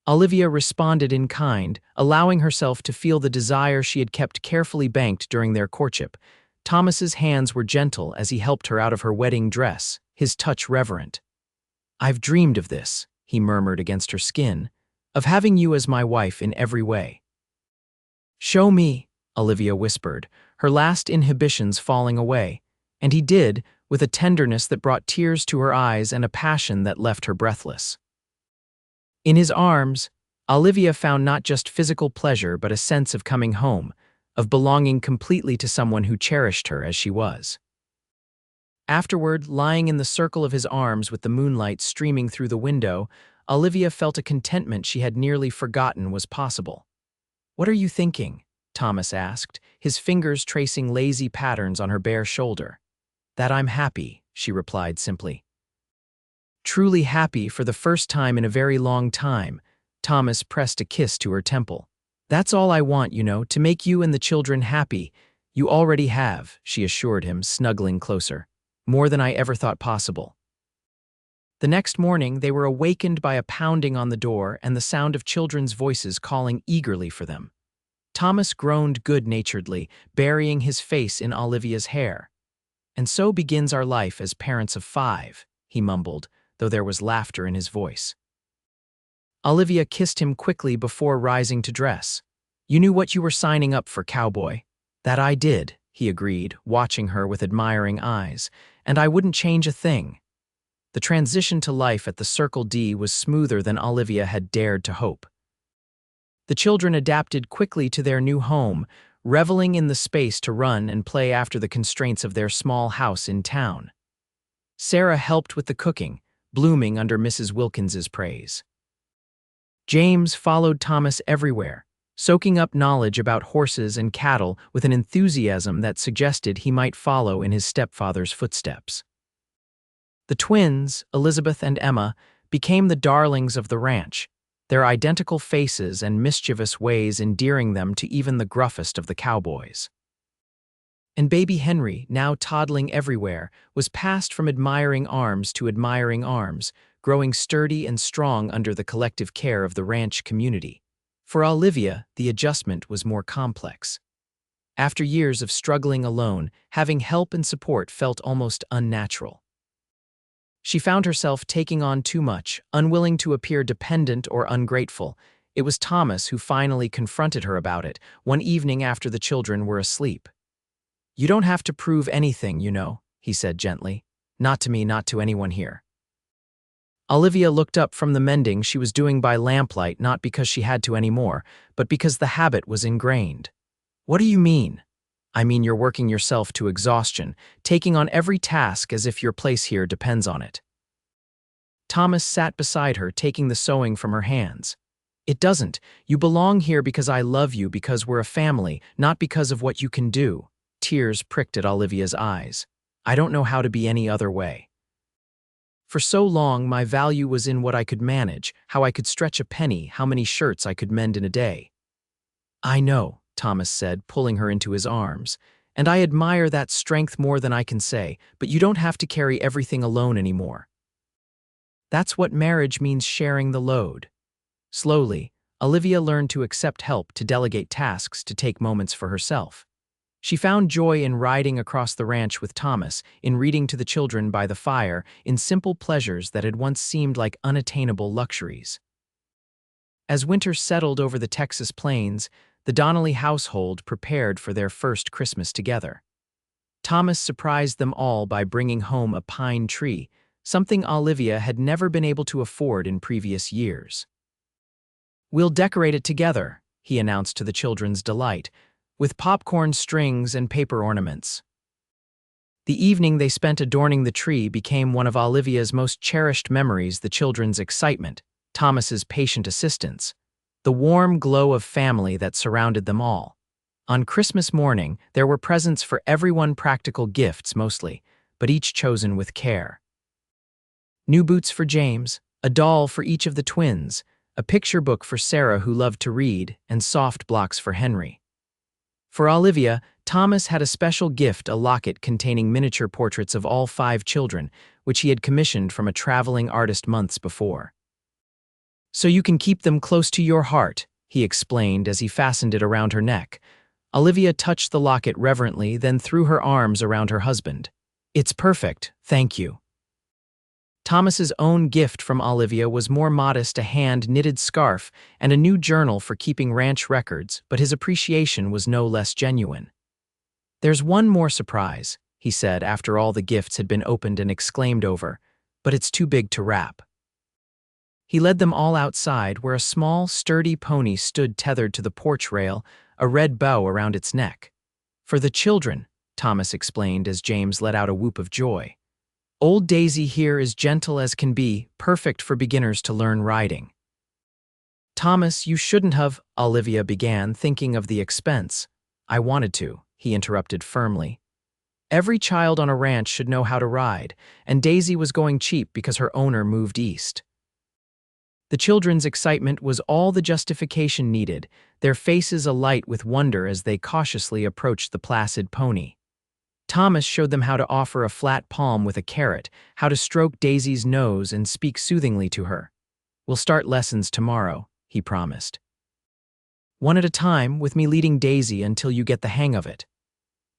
Olivia responded in kind, allowing herself to feel the desire she had kept carefully banked during their courtship. Thomas's hands were gentle as he helped her out of her wedding dress, his touch reverent. "I've dreamed of this," he murmured against her skin, "of having you as my wife in every way." "Show me," Olivia whispered, her last inhibitions falling away, and he did, with a tenderness that brought tears to her eyes and a passion that left her breathless. In his arms, Olivia found not just physical pleasure but a sense of coming home, of belonging completely to someone who cherished her as she was. Afterward, lying in the circle of his arms with the moonlight streaming through the window, Olivia felt a contentment she had nearly forgotten was possible. "What are you thinking?" Thomas asked, his fingers tracing lazy patterns on her bare shoulder. "That I'm happy," she replied simply. "Truly happy for the first time in a very long time." Thomas pressed a kiss to her temple. "That's all I want, to make you and the children happy." "You already have," she assured him, snuggling closer. "More than I ever thought possible." The next morning, they were awakened by a pounding on the door and the sound of children's voices calling eagerly for them. Thomas groaned good-naturedly, burying his face in Olivia's hair. "And so begins our life as parents of 5, he mumbled, though there was laughter in his voice. Olivia kissed him quickly before rising to dress. "You knew what you were signing up for, Cowboy." "That I did," he agreed, watching her with admiring eyes, "and I wouldn't change a thing." The transition to life at the Circle D was smoother than Olivia had dared to hope. The children adapted quickly to their new home, reveling in the space to run and play after the constraints of their small house in town. Sarah helped with the cooking, blooming under Mrs. Wilkins's praise. James followed Thomas everywhere, soaking up knowledge about horses and cattle with an enthusiasm that suggested he might follow in his stepfather's footsteps. The twins, Elizabeth and Emma, became the darlings of the ranch, their identical faces and mischievous ways endearing them to even the gruffest of the cowboys. And baby Henry, now toddling everywhere, was passed from admiring arms to admiring arms, growing sturdy and strong under the collective care of the ranch community. For Olivia, the adjustment was more complex. After years of struggling alone, having help and support felt almost unnatural. She found herself taking on too much, unwilling to appear dependent or ungrateful. It was Thomas who finally confronted her about it, one evening after the children were asleep. "You don't have to prove anything, you know," he said gently. "Not to me, not to anyone here." Olivia looked up from the mending she was doing by lamplight, not because she had to anymore, but because the habit was ingrained. "What do you mean?" "I mean you're working yourself to exhaustion, taking on every task as if your place here depends on it." Thomas sat beside her, taking the sewing from her hands. "It doesn't. You belong here because I love you, because we're a family, not because of what you can do." Tears pricked at Olivia's eyes. "I don't know how to be any other way. For so long, my value was in what I could manage, how I could stretch a penny, how many shirts I could mend in a day." "I know," Thomas said, pulling her into his arms, "and I admire that strength more than I can say, but you don't have to carry everything alone anymore. That's what marriage means, sharing the load." Slowly, Olivia learned to accept help, to delegate tasks, to take moments for herself. She found joy in riding across the ranch with Thomas, in reading to the children by the fire, in simple pleasures that had once seemed like unattainable luxuries. As winter settled over the Texas plains, the Donnelly household prepared for their first Christmas together. Thomas surprised them all by bringing home a pine tree, something Olivia had never been able to afford in previous years. "We'll decorate it together," he announced to the children's delight, "with popcorn strings and paper ornaments." The evening they spent adorning the tree became one of Olivia's most cherished memories, the children's excitement, Thomas's patient assistance, the warm glow of family that surrounded them all. On Christmas morning, there were presents for everyone, practical gifts mostly, but each chosen with care. New boots for James, a doll for each of the twins, a picture book for Sarah who loved to read, and soft blocks for Henry. For Olivia, Thomas had a special gift, a locket containing miniature portraits of all 5 children, which he had commissioned from a traveling artist months before. "So you can keep them close to your heart," he explained as he fastened it around her neck. Olivia touched the locket reverently, then threw her arms around her husband. "It's perfect, thank you." Thomas's own gift from Olivia was more modest, a hand-knitted scarf and a new journal for keeping ranch records, but his appreciation was no less genuine. "There's one more surprise," he said after all the gifts had been opened and exclaimed over, "but it's too big to wrap." He led them all outside, where a small, sturdy pony stood tethered to the porch rail, a red bow around its neck. "For the children," Thomas explained as James let out a whoop of joy. "Old Daisy here is gentle as can be, perfect for beginners to learn riding." "Thomas, you shouldn't have," Olivia began, thinking of the expense. "I wanted to," he interrupted firmly. "Every child on a ranch should know how to ride, and Daisy was going cheap because her owner moved east." The children's excitement was all the justification needed, their faces alight with wonder as they cautiously approached the placid pony. Thomas showed them how to offer a flat palm with a carrot, how to stroke Daisy's nose and speak soothingly to her. "We'll start lessons tomorrow," he promised. "One at a time, with me leading Daisy until you get the hang of it."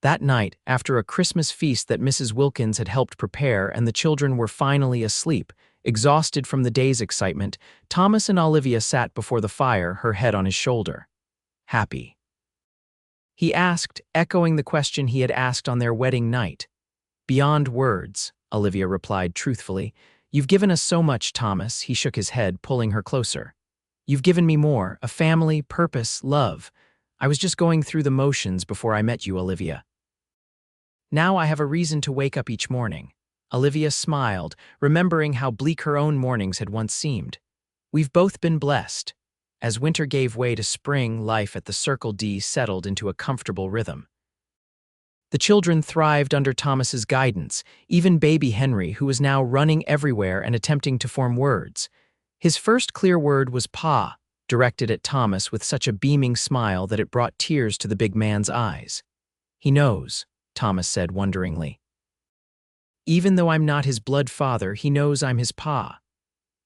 That night, after a Christmas feast that Mrs. Wilkins had helped prepare and the children were finally asleep, exhausted from the day's excitement, Thomas and Olivia sat before the fire, her head on his shoulder. "Happy?" he asked, echoing the question he had asked on their wedding night. "Beyond words," Olivia replied truthfully. "You've given us so much, Thomas," he shook his head, pulling her closer. "You've given me more, a family, purpose, love. I was just going through the motions before I met you, Olivia. Now I have a reason to wake up each morning." Olivia smiled, remembering how bleak her own mornings had once seemed. "We've both been blessed." As winter gave way to spring, life at the Circle D settled into a comfortable rhythm. The children thrived under Thomas's guidance, even baby Henry, who was now running everywhere and attempting to form words. His first clear word was "Pa," directed at Thomas with such a beaming smile that it brought tears to the big man's eyes. "He knows," Thomas said wonderingly. "Even though I'm not his blood father, he knows I'm his pa."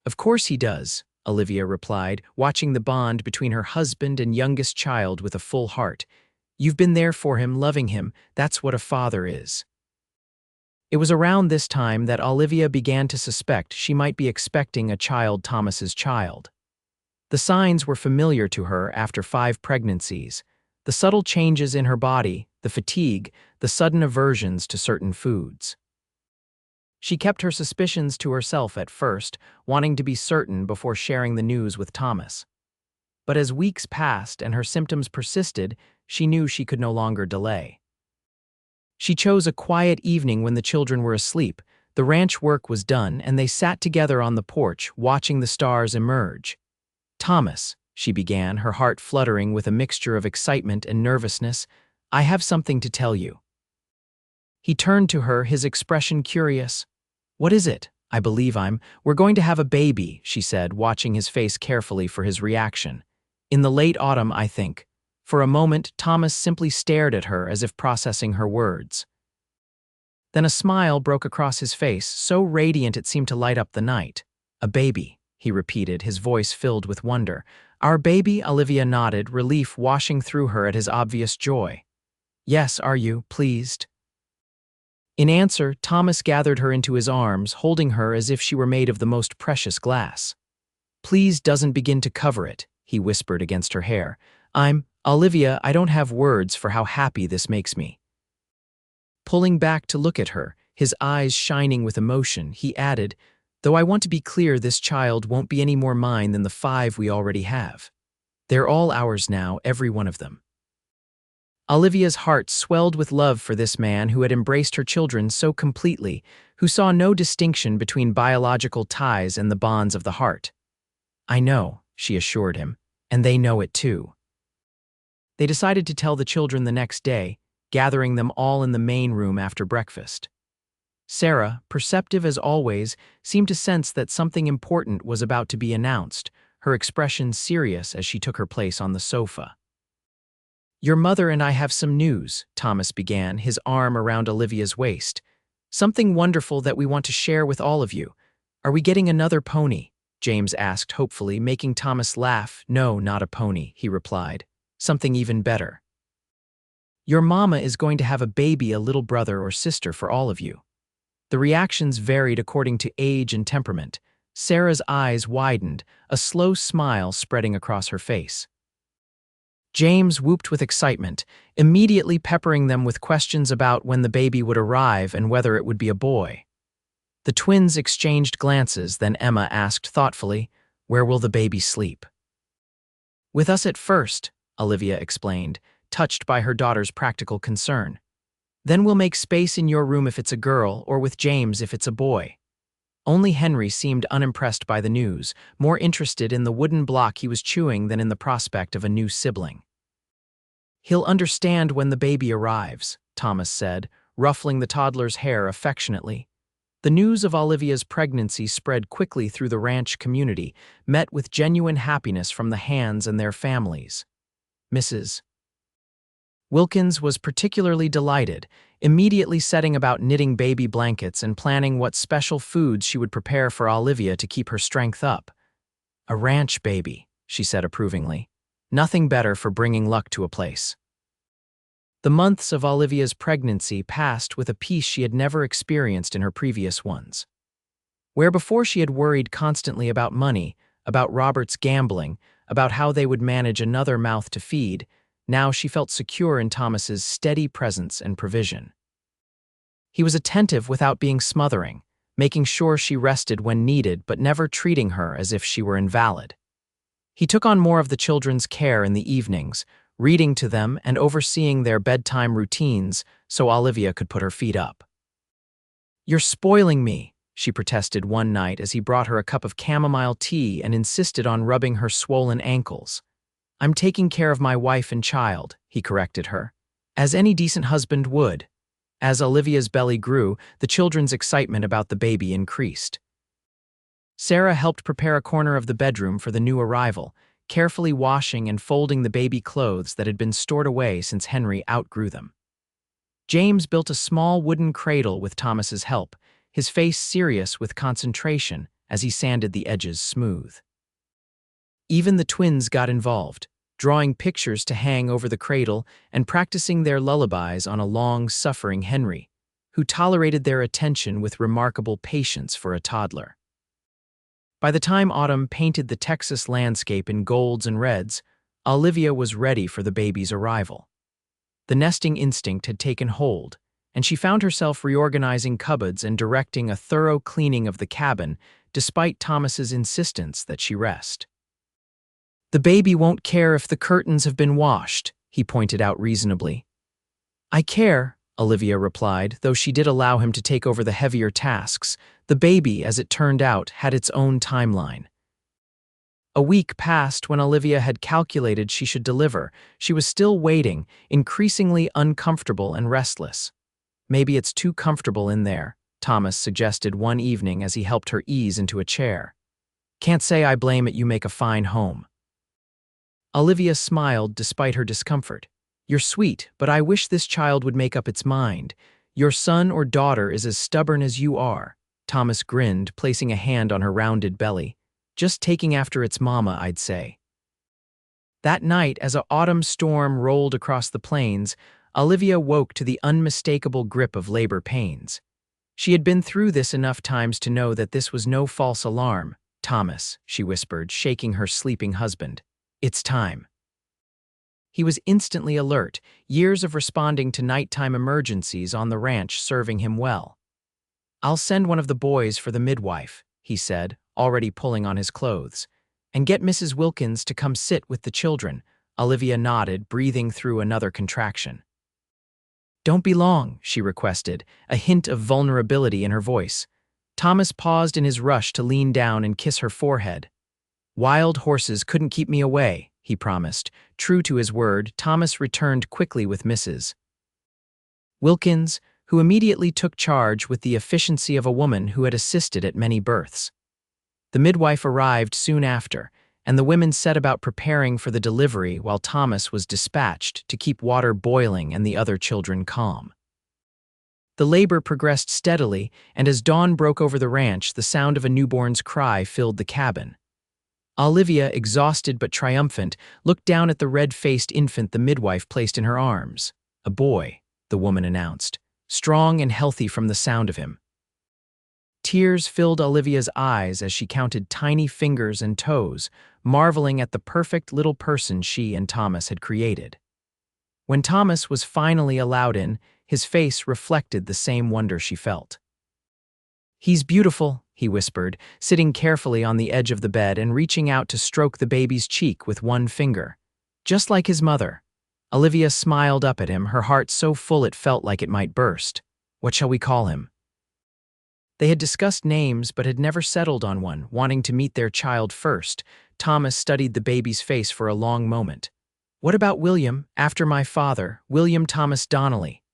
"Of course he does," Olivia replied, watching the bond between her husband and youngest child with a full heart. "You've been there for him, loving him. That's what a father is." It was around this time that Olivia began to suspect she might be expecting a child, Thomas's child. The signs were familiar to her after 5 pregnancies. The subtle changes in her body, the fatigue, the sudden aversions to certain foods. She kept her suspicions to herself at first, wanting to be certain before sharing the news with Thomas. But as weeks passed and her symptoms persisted, she knew she could no longer delay. She chose a quiet evening when the children were asleep. The ranch work was done, and they sat together on the porch, watching the stars emerge. "Thomas," she began, her heart fluttering with a mixture of excitement and nervousness, "I have something to tell you." He turned to her, his expression curious. "What is it? We're going to have a baby," she said, watching his face carefully for his reaction. "In the late autumn, I think." For a moment, Thomas simply stared at her as if processing her words. Then a smile broke across his face, so radiant it seemed to light up the night. "A baby," he repeated, his voice filled with wonder. "Our baby?" Olivia nodded, relief washing through her at his obvious joy. "Yes, are you pleased?" In answer, Thomas gathered her into his arms, holding her as if she were made of the most precious glass. "Please doesn't begin to cover it," he whispered against her hair. Olivia, I don't have words for how happy this makes me." Pulling back to look at her, his eyes shining with emotion, he added, "Though I want to be clear, this child won't be any more mine than the 5 we already have. They're all ours now, every one of them." Olivia's heart swelled with love for this man who had embraced her children so completely, who saw no distinction between biological ties and the bonds of the heart. "I know," she assured him, "and they know it too." They decided to tell the children the next day, gathering them all in the main room after breakfast. Sarah, perceptive as always, seemed to sense that something important was about to be announced, her expression serious as she took her place on the sofa. "Your mother and I have some news," Thomas began, his arm around Olivia's waist. "Something wonderful that we want to share with all of you. Are we getting another pony?" James asked hopefully, making Thomas laugh. "No, not a pony," he replied. "Something even better. Your mama is going to have a baby, a little brother or sister for all of you." The reactions varied according to age and temperament. Sarah's eyes widened, a slow smile spreading across her face. James whooped with excitement, immediately peppering them with questions about when the baby would arrive and whether it would be a boy. The twins exchanged glances, then Emma asked thoughtfully, "Where will the baby sleep?" "With us at first," Olivia explained, touched by her daughter's practical concern. "Then we'll make space in your room if it's a girl, or with James if it's a boy." Only Henry seemed unimpressed by the news, more interested in the wooden block he was chewing than in the prospect of a new sibling. "He'll understand when the baby arrives," Thomas said, ruffling the toddler's hair affectionately. The news of Olivia's pregnancy spread quickly through the ranch community, met with genuine happiness from the Hands and their families. Mrs. Wilkins was particularly delighted, immediately setting about knitting baby blankets and planning what special foods she would prepare for Olivia to keep her strength up. "A ranch baby," she said approvingly. "Nothing better for bringing luck to a place." The months of Olivia's pregnancy passed with a peace she had never experienced in her previous ones. Where before she had worried constantly about money, about Robert's gambling, about how they would manage another mouth to feed, now she felt secure in Thomas's steady presence and provision. He was attentive without being smothering, making sure she rested when needed but never treating her as if she were invalid. He took on more of the children's care in the evenings, reading to them and overseeing their bedtime routines so Olivia could put her feet up. "You're spoiling me," she protested one night as he brought her a cup of chamomile tea and insisted on rubbing her swollen ankles. "I'm taking care of my wife and child," he corrected her, "as any decent husband would." As Olivia's belly grew, the children's excitement about the baby increased. Sarah helped prepare a corner of the bedroom for the new arrival, carefully washing and folding the baby clothes that had been stored away since Henry outgrew them. James built a small wooden cradle with Thomas's help, his face serious with concentration as he sanded the edges smooth. Even the twins got involved, drawing pictures to hang over the cradle and practicing their lullabies on a long-suffering Henry, who tolerated their attention with remarkable patience for a toddler. By the time autumn painted the Texas landscape in golds and reds, Olivia was ready for the baby's arrival. The nesting instinct had taken hold, and she found herself reorganizing cupboards and directing a thorough cleaning of the cabin, despite Thomas's insistence that she rest. "The baby won't care if the curtains have been washed," he pointed out reasonably. "I care," Olivia replied, though she did allow him to take over the heavier tasks. The baby, as it turned out, had its own timeline. A week passed when Olivia had calculated she should deliver. She was still waiting, increasingly uncomfortable and restless. "Maybe it's too comfortable in there," Thomas suggested one evening as he helped her ease into a chair. "Can't say I blame it, you make a fine home." Olivia smiled despite her discomfort. "You're sweet, but I wish this child would make up its mind. Your son or daughter is as stubborn as you are." Thomas grinned, placing a hand on her rounded belly. "Just taking after its mama, I'd say." That night, as an autumn storm rolled across the plains, Olivia woke to the unmistakable grip of labor pains. She had been through this enough times to know that this was no false alarm. "Thomas," she whispered, shaking her sleeping husband, "it's time." He was instantly alert, years of responding to nighttime emergencies on the ranch serving him well. "I'll send one of the boys for the midwife," he said, already pulling on his clothes, "and get Mrs. Wilkins to come sit with the children." Olivia nodded, breathing through another contraction. "Don't be long," she requested, a hint of vulnerability in her voice. Thomas paused in his rush to lean down and kiss her forehead. "Wild horses couldn't keep me away," he promised. True to his word, Thomas returned quickly with Mrs. Wilkins, who immediately took charge with the efficiency of a woman who had assisted at many births. The midwife arrived soon after, and the women set about preparing for the delivery while Thomas was dispatched to keep water boiling and the other children calm. The labor progressed steadily, and as dawn broke over the ranch, the sound of a newborn's cry filled the cabin. Olivia, exhausted but triumphant, looked down at the red-faced infant the midwife placed in her arms. "A boy," the woman announced, "strong and healthy from the sound of him." Tears filled Olivia's eyes as she counted tiny fingers and toes, marveling at the perfect little person she and Thomas had created. When Thomas was finally allowed in, his face reflected the same wonder she felt. "He's beautiful," he whispered, sitting carefully on the edge of the bed and reaching out to stroke the baby's cheek with one finger. "Just like his mother." Olivia smiled up at him, her heart so full it felt like it might burst. "What shall we call him?" They had discussed names but had never settled on one, wanting to meet their child first. Thomas studied the baby's face for a long moment. "What about William, after my father, William Thomas Donnelly?"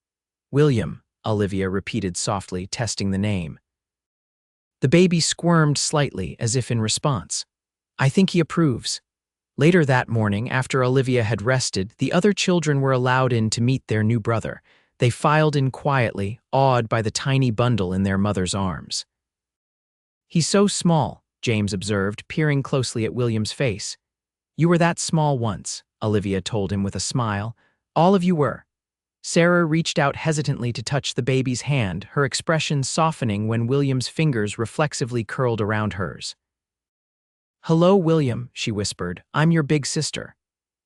"William," Olivia repeated softly, testing the name. The baby squirmed slightly, as if in response. "I think he approves." Later that morning, after Olivia had rested, the other children were allowed in to meet their new brother. They filed in quietly, awed by the tiny bundle in their mother's arms. "He's so small," James observed, peering closely at William's face. "You were that small once," Olivia told him with a smile. "All of you were." Sarah reached out hesitantly to touch the baby's hand, her expression softening when William's fingers reflexively curled around hers. "Hello, William," she whispered. "I'm your big sister."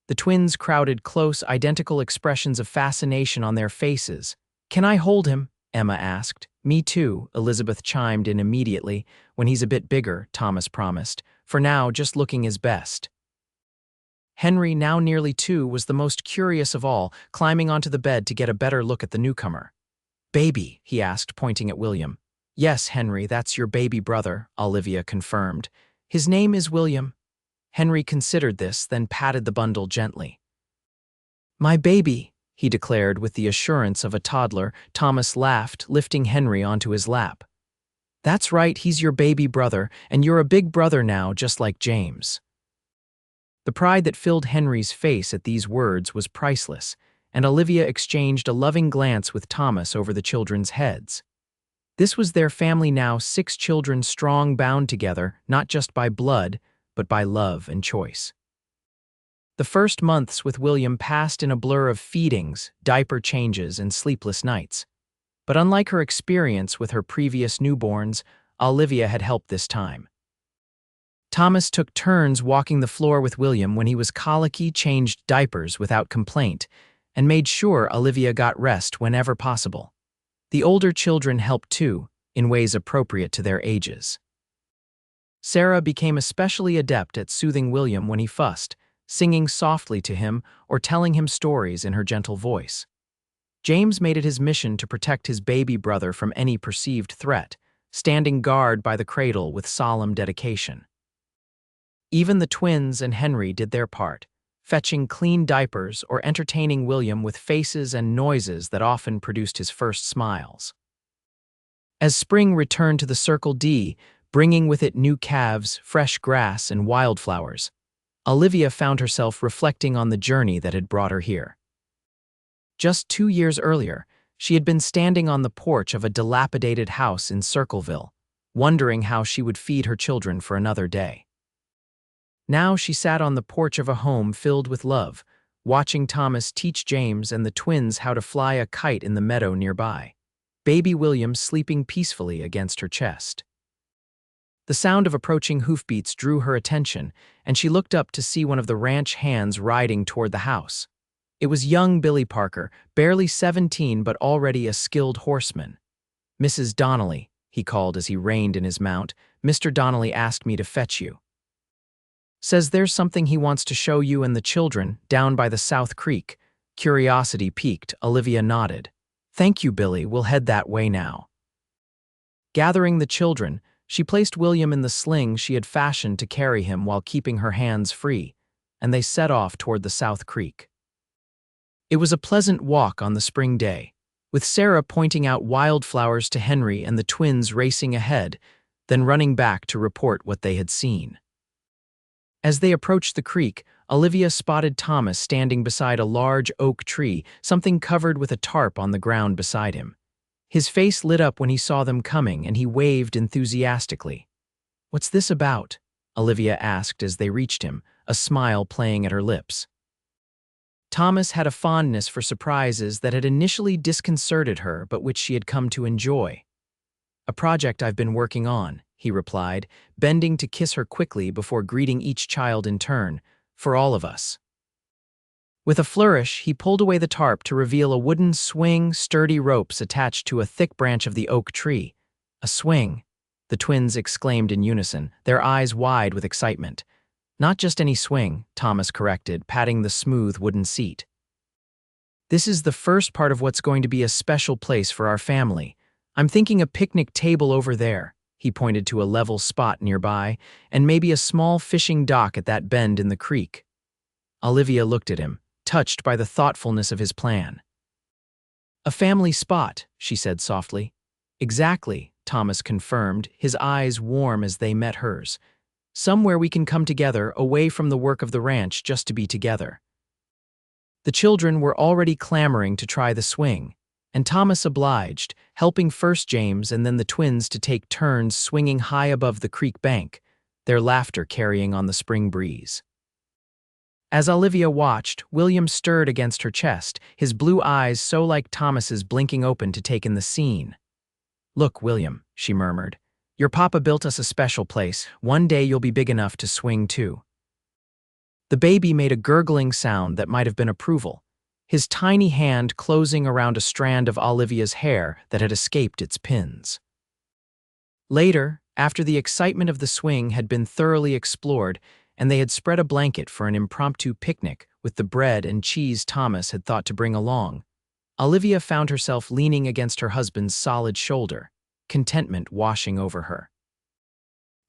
The twins crowded close, identical expressions of fascination on their faces. "Can I hold him?" Emma asked. "Me too," Elizabeth chimed in immediately. "When he's a bit bigger," Thomas promised. "For now, just looking his best." Henry, now nearly 2, was the most curious of all, climbing onto the bed to get a better look at the newcomer. "Baby?" he asked, pointing at William. "Yes, Henry, that's your baby brother," Olivia confirmed. "His name is William." Henry considered this, then patted the bundle gently. "My baby," he declared with the assurance of a toddler. Thomas laughed, lifting Henry onto his lap. "That's right, he's your baby brother, and you're a big brother now, just like James." The pride that filled Henry's face at these words was priceless, and Olivia exchanged a loving glance with Thomas over the children's heads. This was their family now, 6 children strong, bound together, not just by blood, but by love and choice. The first months with William passed in a blur of feedings, diaper changes, and sleepless nights. But unlike her experience with her previous newborns, Olivia had helped this time. Thomas took turns walking the floor with William when he was colicky, changed diapers without complaint, and made sure Olivia got rest whenever possible. The older children helped too, in ways appropriate to their ages. Sarah became especially adept at soothing William when he fussed, singing softly to him or telling him stories in her gentle voice. James made it his mission to protect his baby brother from any perceived threat, standing guard by the cradle with solemn dedication. Even the twins and Henry did their part, fetching clean diapers or entertaining William with faces and noises that often produced his first smiles. As spring returned to the Circle D, bringing with it new calves, fresh grass, and wildflowers, Olivia found herself reflecting on the journey that had brought her here. Just 2 years earlier, she had been standing on the porch of a dilapidated house in Circleville, wondering how she would feed her children for another day. Now she sat on the porch of a home filled with love, watching Thomas teach James and the twins how to fly a kite in the meadow nearby, baby William sleeping peacefully against her chest. The sound of approaching hoofbeats drew her attention, and she looked up to see one of the ranch hands riding toward the house. It was young Billy Parker, barely 17 but already a skilled horseman. "Mrs. Donnelly," he called as he reined in his mount, "Mr. Donnelly asked me to fetch you. Says there's something he wants to show you and the children down by the South Creek." Curiosity piqued, Olivia nodded. "Thank you, Billy, we'll head that way now." Gathering the children, she placed William in the sling she had fashioned to carry him while keeping her hands free, and they set off toward the South Creek. It was a pleasant walk on the spring day, with Sarah pointing out wildflowers to Henry and the twins racing ahead, then running back to report what they had seen. As they approached the creek, Olivia spotted Thomas standing beside a large oak tree, something covered with a tarp on the ground beside him. His face lit up when he saw them coming, and he waved enthusiastically. "What's this about?" Olivia asked as they reached him, a smile playing at her lips. Thomas had a fondness for surprises that had initially disconcerted her but which she had come to enjoy. "A project I've been working on," he replied, bending to kiss her quickly before greeting each child in turn, "for all of us." With a flourish, he pulled away the tarp to reveal a wooden swing, sturdy ropes attached to a thick branch of the oak tree. "A swing," the twins exclaimed in unison, their eyes wide with excitement. "Not just any swing," Thomas corrected, patting the smooth wooden seat. "This is the first part of what's going to be a special place for our family. I'm thinking a picnic table over there," he pointed to a level spot nearby, "and maybe a small fishing dock at that bend in the creek." Olivia looked at him, touched by the thoughtfulness of his plan. "A family spot," she said softly. "Exactly," Thomas confirmed, his eyes warm as they met hers. "Somewhere we can come together, away from the work of the ranch, just to be together." The children were already clamoring to try the swing, and Thomas obliged, helping first James and then the twins to take turns swinging high above the creek bank, their laughter carrying on the spring breeze. As Olivia watched, William stirred against her chest, his blue eyes so like Thomas's blinking open to take in the scene. "Look, William," she murmured, "your papa built us a special place. One day you'll be big enough to swing too." The baby made a gurgling sound that might have been approval, his tiny hand closing around a strand of Olivia's hair that had escaped its pins. Later, after the excitement of the swing had been thoroughly explored, and they had spread a blanket for an impromptu picnic with the bread and cheese Thomas had thought to bring along, Olivia found herself leaning against her husband's solid shoulder, contentment washing over her.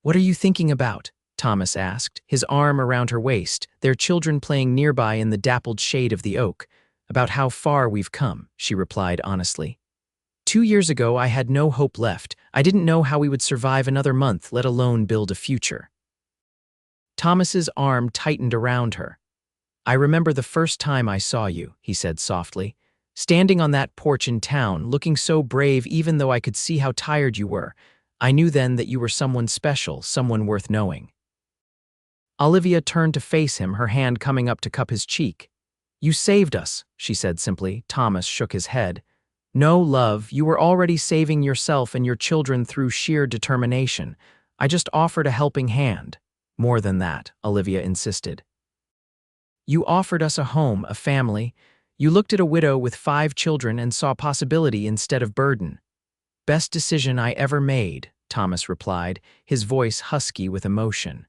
"What are you thinking about?" Thomas asked, his arm around her waist, their children playing nearby in the dappled shade of the oak. "About how far we've come," she replied honestly. 2 years ago I had no hope left. I didn't know how we would survive another month, let alone build a future." Thomas's arm tightened around her. "I remember the first time I saw you," he said softly, "standing on that porch in town, looking so brave even though I could see how tired you were. I knew then that you were someone special, someone worth knowing." Olivia turned to face him, her hand coming up to cup his cheek. "You saved us," she said simply. Thomas shook his head. "No, love, you were already saving yourself and your children through sheer determination. I just offered a helping hand." More than that, Olivia insisted. You offered us a home, a family. You looked at a widow with 5 children and saw possibility instead of burden. Best decision I ever made, Thomas replied, his voice husky with emotion.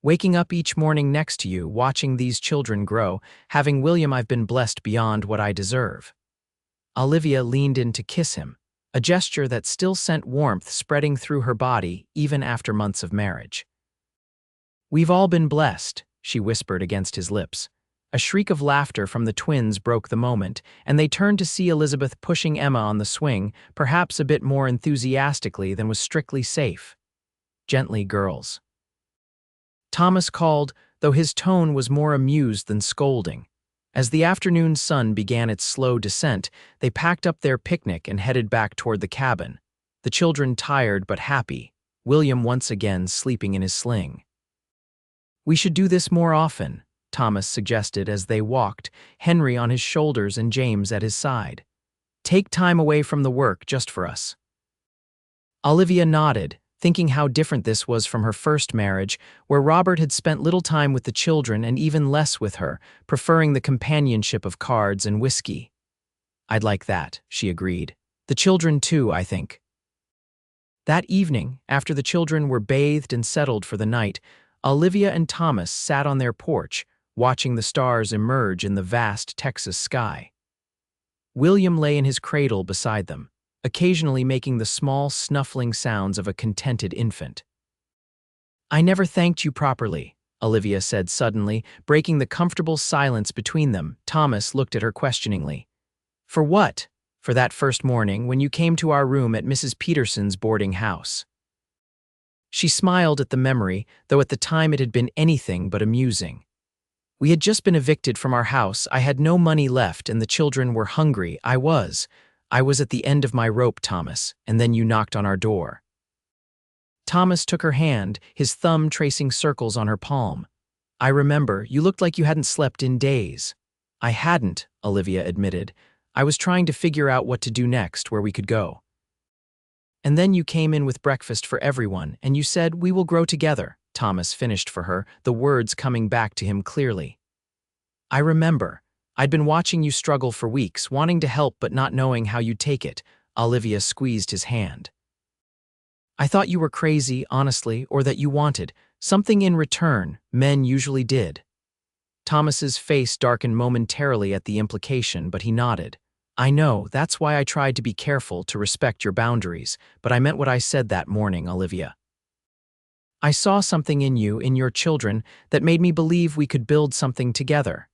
Waking up each morning next to you, watching these children grow, having William, I've been blessed beyond what I deserve. Olivia leaned in to kiss him, a gesture that still sent warmth spreading through her body even after months of marriage. We've all been blessed, she whispered against his lips. A shriek of laughter from the twins broke the moment, and they turned to see Elizabeth pushing Emma on the swing, perhaps a bit more enthusiastically than was strictly safe. Gently, girls. Thomas called, though his tone was more amused than scolding. As the afternoon sun began its slow descent, they packed up their picnic and headed back toward the cabin, the children tired but happy, William once again sleeping in his sling. We should do this more often, Thomas suggested as they walked, Henry on his shoulders and James at his side. Take time away from the work just for us. Olivia nodded, thinking how different this was from her first marriage, where Robert had spent little time with the children and even less with her, preferring the companionship of cards and whiskey. I'd like that, she agreed. The children too, I think. That evening, after the children were bathed and settled for the night, Olivia and Thomas sat on their porch, watching the stars emerge in the vast Texas sky. William lay in his cradle beside them, occasionally making the small snuffling sounds of a contented infant. I never thanked you properly, Olivia said suddenly, breaking the comfortable silence between them. Thomas looked at her questioningly. For what? For that first morning when you came to our room at Mrs. Peterson's boarding house. She smiled at the memory, though at the time it had been anything but amusing. We had just been evicted from our house, I had no money left, and the children were hungry. I was at the end of my rope, Thomas, and then you knocked on our door. Thomas took her hand, his thumb tracing circles on her palm. I remember, you looked like you hadn't slept in days. I hadn't, Olivia admitted. I was trying to figure out what to do next, where we could go. And then you came in with breakfast for everyone, and you said, we will grow together, Thomas finished for her, the words coming back to him clearly. I remember. I'd been watching you struggle for weeks, wanting to help but not knowing how you'd take it. Olivia squeezed his hand. I thought you were crazy, honestly, or that you wanted something in return. Men usually did. Thomas's face darkened momentarily at the implication, but he nodded. I know, that's why I tried to be careful, to respect your boundaries, but I meant what I said that morning, Olivia. I saw something in you, in your children, that made me believe we could build something together.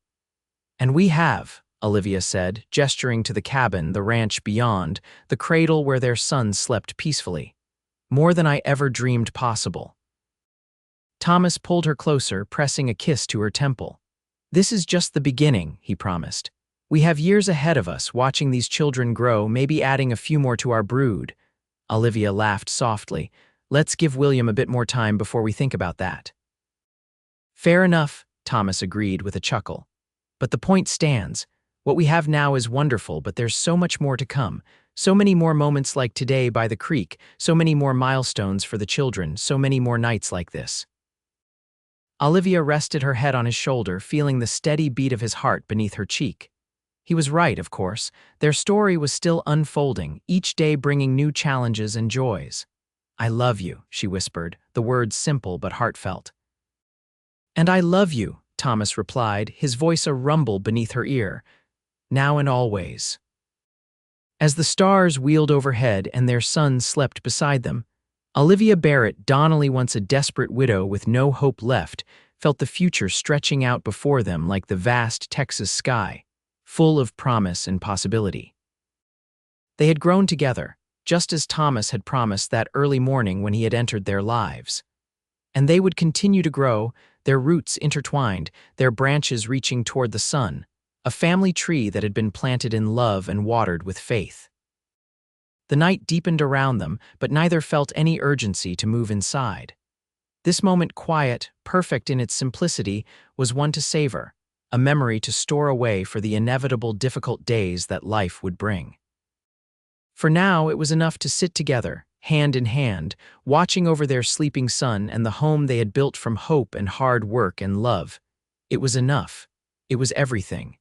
And we have, Olivia said, gesturing to the cabin, the ranch beyond, the cradle where their sons slept peacefully. More than I ever dreamed possible. Thomas pulled her closer, pressing a kiss to her temple. This is just the beginning, he promised. We have years ahead of us, watching these children grow, maybe adding a few more to our brood. Olivia laughed softly. Let's give William a bit more time before we think about that. Fair enough, Thomas agreed with a chuckle. But the point stands. What we have now is wonderful, but there's so much more to come. So many more moments like today by the creek, so many more milestones for the children, so many more nights like this. Olivia rested her head on his shoulder, feeling the steady beat of his heart beneath her cheek. He was right, of course. Their story was still unfolding, each day bringing new challenges and joys. I love you, she whispered, the words simple but heartfelt. And I love you, Thomas replied, his voice a rumble beneath her ear. Now and always. As the stars wheeled overhead and their sons slept beside them, Olivia Barrett, Donnelly, once a desperate widow with no hope left, felt the future stretching out before them like the vast Texas sky, full of promise and possibility. They had grown together, just as Thomas had promised that early morning when he had entered their lives. And they would continue to grow, their roots intertwined, their branches reaching toward the sun, a family tree that had been planted in love and watered with faith. The night deepened around them, but neither felt any urgency to move inside. This moment, quiet, perfect in its simplicity, was one to savor, a memory to store away for the inevitable difficult days that life would bring. For now, it was enough to sit together, hand in hand, watching over their sleeping son and the home they had built from hope and hard work and love. It was enough. It was everything.